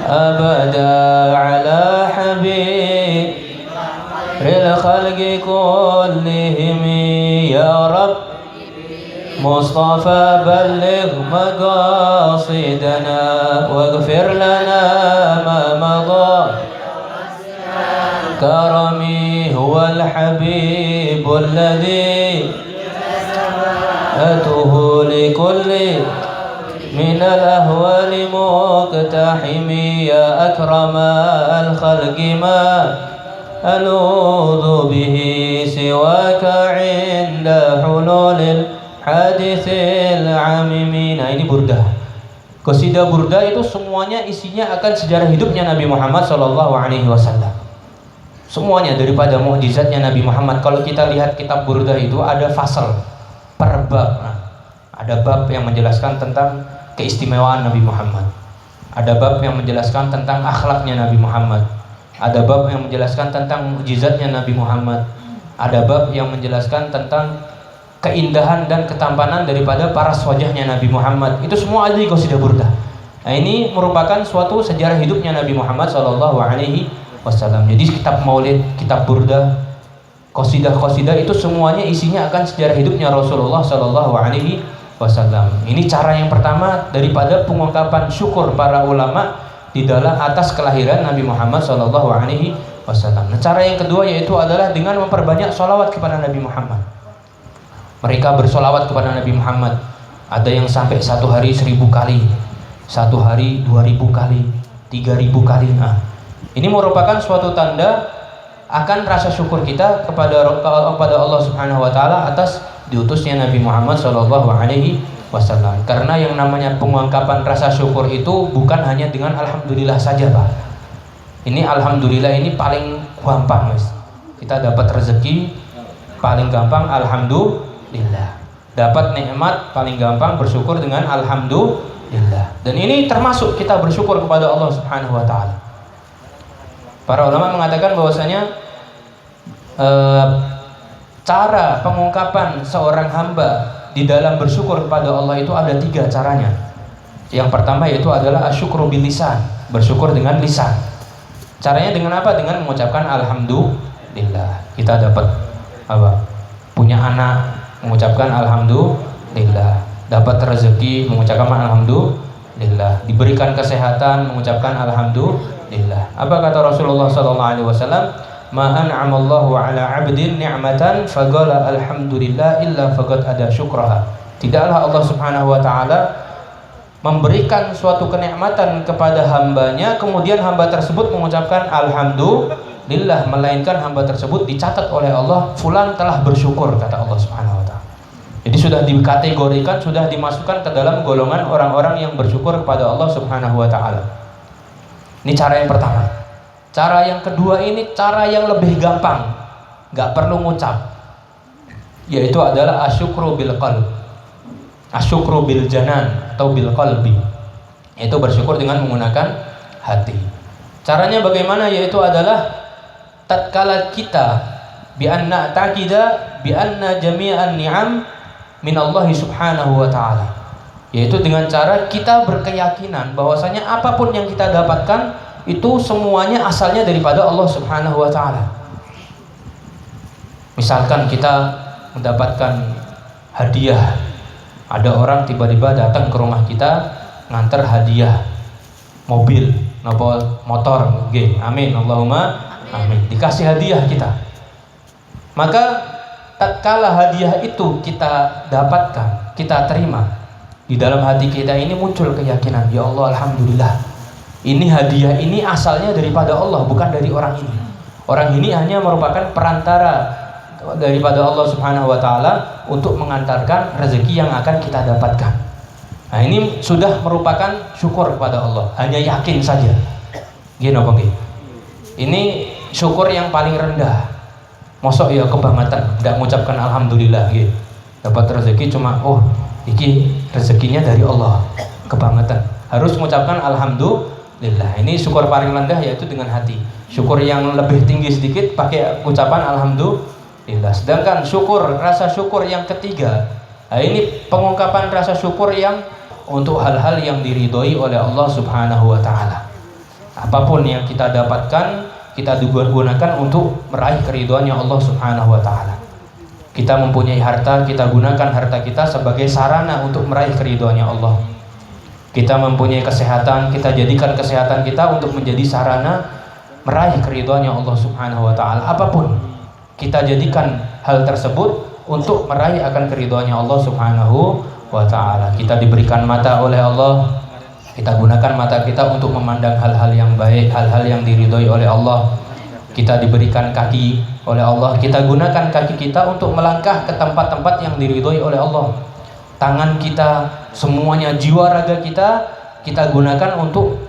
abada ala habibika khalqi kullihim. Ya Rabb Mustafa balligh maqasidana waghfir lana ma madha karami huwal habibul ladzi atuhu likulli minal ahwali muqtahimi. Ya akramal khalqi ma aludhu bihi siwaka inda hululil hadithil amimi. Nah, ini Burdah. Qasidah Burdah itu semuanya isinya akan sejarah hidupnya Nabi Muhammad SAW. Semuanya daripada mukjizatnya Nabi Muhammad. Kalau kita lihat kitab Burdah itu ada fasal per bab. Nah, ada bab yang menjelaskan tentang keistimewaan Nabi Muhammad. Ada bab yang menjelaskan tentang akhlaknya Nabi Muhammad. Ada bab yang menjelaskan tentang mukjizatnya Nabi Muhammad. Ada bab yang menjelaskan tentang keindahan dan ketampanan daripada paras wajahnya Nabi Muhammad. Itu semua ada di qasidah Burdah. Nah, ini merupakan suatu sejarah hidupnya Nabi Muhammad SAW. Jadi kitab maulid, kitab Burdah, qasidah-qasidah itu semuanya isinya akan sejarah hidupnya Rasulullah SAW. Ini cara yang pertama daripada pengungkapan syukur para ulama di dalam atas kelahiran Nabi Muhammad SAW. Nah, cara yang kedua yaitu adalah dengan memperbanyak sholawat kepada Nabi Muhammad. Mereka bersolawat kepada Nabi Muhammad. Ada yang sampai satu hari 1000 kali, satu hari 2000 kali, 3000 kali. Nah, ini merupakan suatu tanda akan rasa syukur kita kepada Allah Subhanahu Wa Taala atas diutusnya Nabi Muhammad SAW. Karena yang namanya pengungkapan rasa syukur itu bukan hanya dengan alhamdulillah saja, Pak. Ini alhamdulillah ini paling gampang, Mas. Kita dapat rezeki paling gampang alhamdulillah. Dapat nikmat paling gampang bersyukur dengan alhamdulillah. Dan ini termasuk kita bersyukur kepada Allah Subhanahu wa taala. Para ulama mengatakan bahwasanya cara pengungkapan seorang hamba di dalam bersyukur kepada Allah itu ada 3 caranya. Yang pertama yaitu adalah asyukru bil lisan, bersyukur dengan lisan. Caranya dengan apa? Dengan mengucapkan alhamdulillah. Kita dapat apa? punya anak, mengucapkan alhamdulillah. Dapat rezeki, mengucapkan alhamdulillah. Diberikan kesehatan, mengucapkan alhamdulillah. Apa kata Rasulullah SAW? Ma an'amallahu ala 'abdin ni'matan faqala alhamdulillah illa faqad ada syukraha. Tidaklah Allah Subhanahu wa taala memberikan suatu kenikmatan kepada hambanya, kemudian hamba tersebut mengucapkan alhamdulillah, melainkan hamba tersebut dicatat oleh Allah, fulan telah bersyukur, kata Allah Subhanahu wa taala. Jadi sudah dikategorikan, sudah dimasukkan ke dalam golongan orang-orang yang bersyukur kepada Allah Subhanahu wa taala. Ini cara yang pertama. Cara yang kedua ini cara yang lebih gampang, nggak perlu ngucap, yaitu adalah asyukru bil qalb, asyukru bil janan atau bil qalbi, yaitu bersyukur dengan menggunakan hati. Caranya bagaimana? Yaitu adalah tatkala kita bi anna taqida bi anna jami'an ni'am min Allah Subhanahu wa taala, yaitu dengan cara kita berkeyakinan bahwasanya apapun yang kita dapatkan itu semuanya asalnya daripada Allah Subhanahu wa taala. Misalkan kita mendapatkan hadiah, ada orang tiba-tiba datang ke rumah kita nganter hadiah mobil, motor, amin, Allahumma amin, dikasih hadiah kita. Maka tatkala hadiah itu kita dapatkan, kita terima, di dalam hati kita ini muncul keyakinan, ya Allah, alhamdulillah, ini hadiah ini asalnya daripada Allah, bukan dari orang ini. Orang ini hanya merupakan perantara daripada Allah Subhanahu wa taala untuk mengantarkan rezeki yang akan kita dapatkan. Nah, ini sudah merupakan syukur kepada Allah, hanya yakin saja. Gini apa gini? Ini syukur yang paling rendah. Mosok ya kebangetan, tidak mengucapkan alhamdulillah gitu. Dapat rezeki cuma iki rezekinya dari Allah. Kebangetan. Harus mengucapkan alhamdulillah. Ini syukur paling rendah, yaitu dengan hati. Syukur yang lebih tinggi sedikit pakai ucapan alhamdulillah. Sedangkan syukur, rasa syukur yang ketiga, nah ini pengungkapan rasa syukur yang untuk hal-hal yang diridhoi oleh Allah Subhanahu wa taala. Apapun yang kita dapatkan, kita gunakan untuk meraih keridhoannya Allah Subhanahu wa taala. Kita mempunyai harta, kita gunakan harta kita sebagai sarana untuk meraih keridhoannya Allah. Kita mempunyai kesehatan, kita jadikan kesehatan kita untuk menjadi sarana meraih keridhoannya Allah Subhanahu wa taala. Apapun, kita jadikan hal tersebut untuk meraih akan keridhoannya Allah Subhanahu wa taala. Kita diberikan mata oleh Allah, kita gunakan mata kita untuk memandang hal-hal yang baik, hal-hal yang diridhoi oleh Allah. Kita diberikan kaki oleh Allah, kita gunakan kaki kita untuk melangkah ke tempat-tempat yang diridhoi oleh Allah. Tangan kita, semuanya, jiwa raga kita gunakan untuk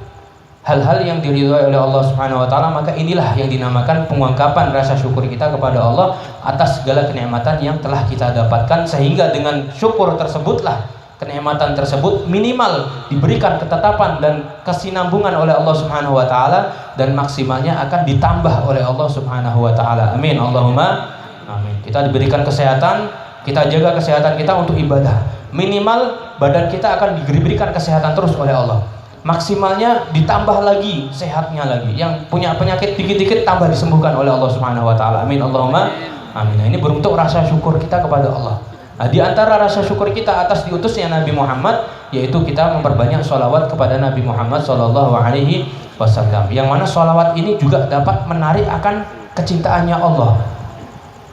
hal-hal yang diridhoi oleh Allah Subhanahu wa taala. Maka inilah yang dinamakan pengungkapan rasa syukur kita kepada Allah atas segala kenikmatan yang telah kita dapatkan, sehingga dengan syukur tersebutlah kenikmatan tersebut minimal diberikan ketetapan dan kesinambungan oleh Allah Subhanahu wa taala, dan maksimalnya akan ditambah oleh Allah Subhanahu wa taala. Amin, Allahumma amin. Kita diberikan kesehatan, kita jaga kesehatan kita untuk ibadah. Minimal badan kita akan diberikan kesehatan terus oleh Allah. Maksimalnya ditambah lagi, sehatnya lagi. Yang punya penyakit dikit-dikit tambah disembuhkan oleh Allah Subhanahu wa taala. Amin, Allahumma amin. Nah, ini bentuk rasa syukur kita kepada Allah. Nah, di antara rasa syukur kita atas diutusnya Nabi Muhammad, yaitu kita memperbanyak sholawat kepada Nabi Muhammad sallallahu alaihi wasallam. Yang mana sholawat ini juga dapat menarik akan kecintaannya Allah.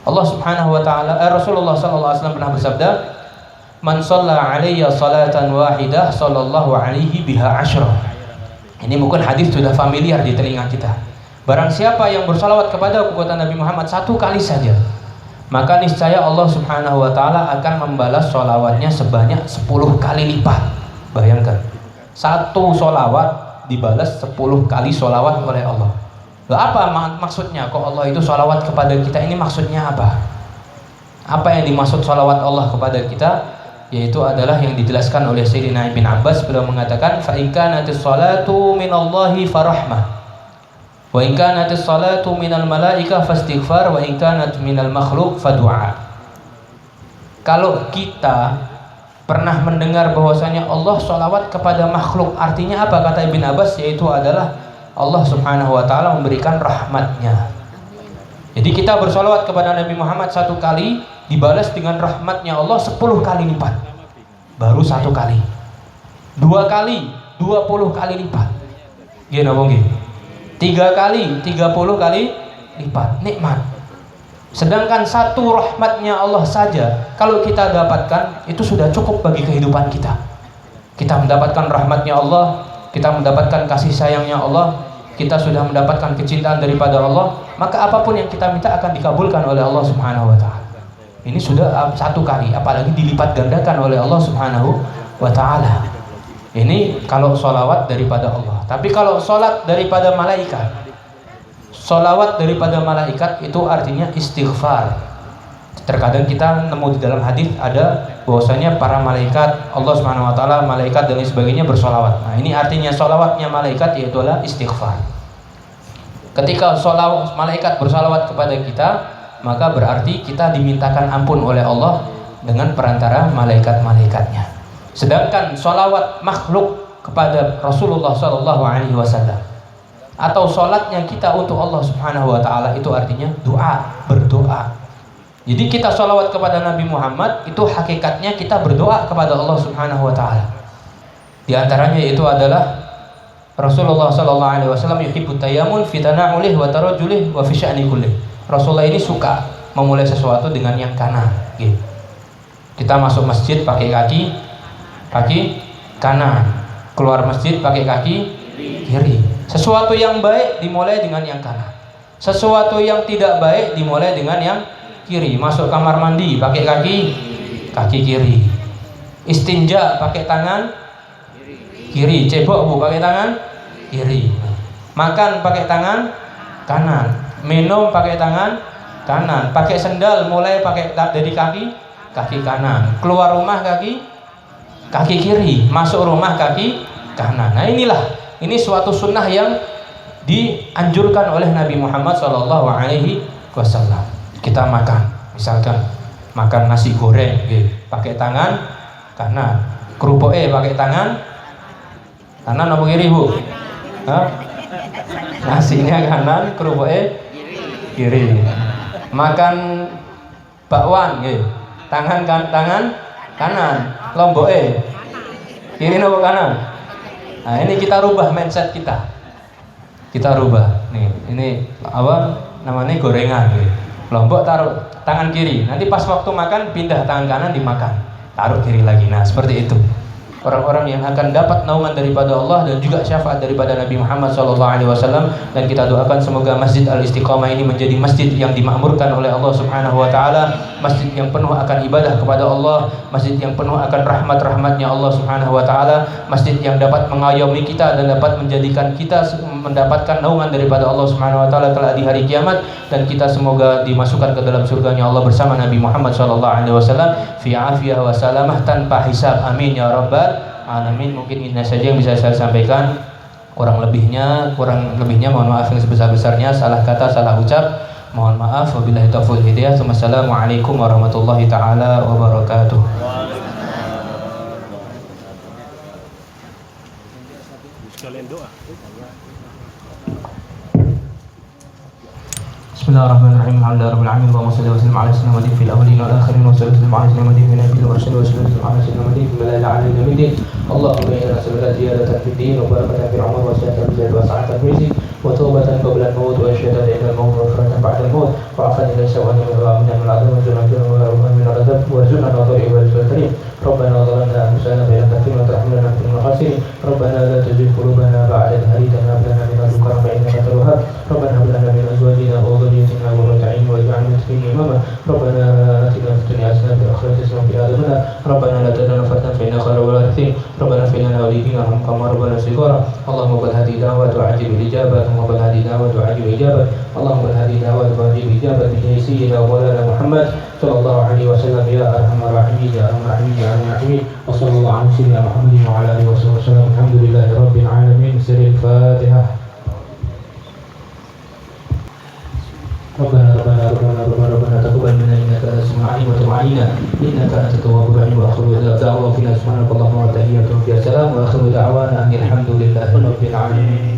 Allah Subhanahu wa taala, Rasulullah sallallahu alaihi wasallam pernah bersabda, "Man shalla 'alayya salatan wahidah sallallahu alaihi biha asyra." Ini mungkin hadis sudah familiar di telinga kita. Barang siapa yang bersalawat kepada kekuatan Nabi Muhammad satu kali saja, maka niscaya Allah Subhanahu wa taala akan membalas sholawatnya sebanyak 10 kali lipat. Bayangkan, satu sholawat dibalas 10 kali sholawat oleh Allah. Apa maksudnya? Kok Allah itu sholawat kepada kita? Ini maksudnya apa? Apa yang dimaksud sholawat Allah kepada kita? Yaitu adalah yang dijelaskan oleh Sayyidina Ibn Abbas. Beliau mengatakan, fa in kanatis salatu minallahi farahmah, wa in kanatis salatu minal malaika fastighfar, wa in kanat minal makhluk fadu'a. Kalau kita pernah mendengar bahwasanya Allah sholawat kepada makhluk, artinya apa? Kata Ibn Abbas, yaitu adalah Allah Subhanahu wa taala memberikan rahmatnya. Jadi kita bersolawat kepada Nabi Muhammad satu kali, dibalas dengan rahmatnya Allah 10 kali lipat. Baru 1 kali. 2 kali 20 kali lipat. Nggih napa nggih? 3 kali 30 kali lipat. Nikmat. Sedangkan 1 rahmatnya Allah saja kalau kita dapatkan itu sudah cukup bagi kehidupan kita. Kita mendapatkan rahmatnya Allah, kita mendapatkan kasih sayangnya Allah, kita sudah mendapatkan kecintaan daripada Allah, maka apapun yang kita minta akan dikabulkan oleh Allah Subhanahu wa taala. Ini sudah 1 kali, apalagi dilipat gandakan oleh Allah Subhanahu wa taala. Ini kalau sholawat daripada Allah. Tapi kalau sholat daripada malaikat, sholawat daripada malaikat itu artinya istighfar. Terkadang kita nemu di dalam hadis ada bahwasanya para malaikat Allah Subhanahu wa taala, malaikat dan lain sebagainya bersolawat. Nah, ini artinya solawatnya malaikat yaitu adalah istighfar. Ketika malaikat bersolawat kepada kita, maka berarti kita dimintakan ampun oleh Allah dengan perantara malaikat-malaikatnya. Sedangkan solawat makhluk kepada Rasulullah SAW atau sholatnya kita untuk Allah Subhanahu wa taala itu artinya doa, berdoa. Jadi kita sholawat kepada Nabi Muhammad itu hakikatnya kita berdoa kepada Allah Subhanahu wa taala. Di antaranya itu adalah Rasulullah sallallahu alaihi wasallam yuhibbut tayammun fi tana'ulih wa tarajulih wa fi sya'ni kullih. Rasulullah ini suka memulai sesuatu dengan yang kanan, gitu. Kita masuk masjid pakai kaki kanan, keluar masjid pakai kaki kiri. Sesuatu yang baik dimulai dengan yang kanan. Sesuatu yang tidak baik dimulai dengan yang kiri. Masuk kamar mandi pakai kaki kiri. Istinja pakai tangan kiri. Cebok pakai tangan kiri. Makan pakai tangan kanan. Minum pakai tangan kanan. Pakai sendal mulai pakai dari kaki kanan. Keluar rumah kaki kiri. Masuk rumah kaki kanan. Nah, ini suatu sunnah yang dianjurkan oleh Nabi Muhammad SAW. Kita makan, misalkan makan nasi goreng, pakai tangan kanan, kerupuknya pakai tangan kanan apa kiri, Bu? Nasinya kanan, kerupuknya kiri. Makan bakwan, tangan kanan, lomboknya kiri apa kanan? Nah, ini kita rubah mindset kita. Kita rubah. Nih, ini apa namanya gorengan, Lombok taruh tangan kiri. Nanti pas waktu makan pindah tangan kanan dimakan. Taruh kiri lagi. Nah, seperti itu. Orang-orang yang akan dapat naungan daripada Allah dan juga syafaat daripada Nabi Muhammad SAW. Dan kita doakan semoga Masjid Al-Istiqamah ini menjadi masjid yang dimakmurkan oleh Allah Subhanahu wa taala, masjid yang penuh akan ibadah kepada Allah, masjid yang penuh akan rahmat-rahmatnya Allah Subhanahu wa taala, masjid yang dapat mengayomi kita dan dapat menjadikan kita mendapatkan naungan daripada Allah Subhanahu wa taala kelak di hari kiamat, dan kita semoga dimasukkan ke dalam surganya Allah bersama Nabi Muhammad SAW fi afiyah wa salamah tanpa hisab. Amin ya rabbal alamin. Mungkin ini saja yang bisa saya sampaikan. Kurang lebihnya mohon maaf yang sebesar-besarnya. Salah kata, salah ucap, mohon maaf. Wabillahi taufiq wal hidayah. Wassalamualaikum warahmatullahi taala wabarakatuh. Bismillahirrahmanirrahim. Alhamdulillahirabbil alamin. Allahumma shalli wa sallim ala sayyidina Muhammadin fil awwalin wal akhirin wa sallim ala sayyidina Muhammadin min nabiyil mursalin wa sallim ala sayyidina Muhammadin fil malaa'il a'la min din. Allahumma inna nas'aluka ziyadatan fid din wa barakatan fil 'umr wa sihhatan fil jasad wa sa'atan fil rizq wa tawbatan qabla al-maut wa syahadatan 'inda al-maut wa faratan ba'da al-maut wa 'afwan ila syawani min al-'adab wa junatun wa min al-'adab wa zunan wa dhari wa al-karim. ربنا ظلمنا أنفسنا فإن لم تغفر لنا وترحمنا لنكن من الخاسرين. ربنا لا تزغ قلوبنا بعد إذ هديتنا وهب لنا من لدنك رحمة إنك أنت الوهاب. ربنا هب لنا من أزواجنا وذريتنا قرة أعين واجعلنا للمتقين إماما. ربنا آتنا في الدنيا حسنة وفي الآخرة حسنة وقنا عذاب النار. ربنا لا تدعنا فتنة فإنك خير الوارثين. ربنا اغفر لنا ولوالدينا وارحمهم كما ربنا صغارا. اللهم قبل هذه الدعوة وعجل الإجابة. اللهم قبل هذه الدعوة وعجل الإجابة. اللهم قبل هذه الدعوة وعجل الإجابة بجاه سيدنا ومولانا محمد صلى الله عليه وسلم يا أرحم الراحمين يا أرحم الراحمين يا أرحم الراحمين. وصلى الله على سيدنا محمد وعلى آله وصحبه وسلم. الحمد لله رب العالمين. سر الفاتحة. ربنا تقبل منا إنك أنت السميع العليم وتب علينا إنك أنت التواب الرحيم. وآخر دعوانا سبحانك اللهم وتحياتهم فيها سلام. وآخر دعوانا أن الحمد لله رب العالمين.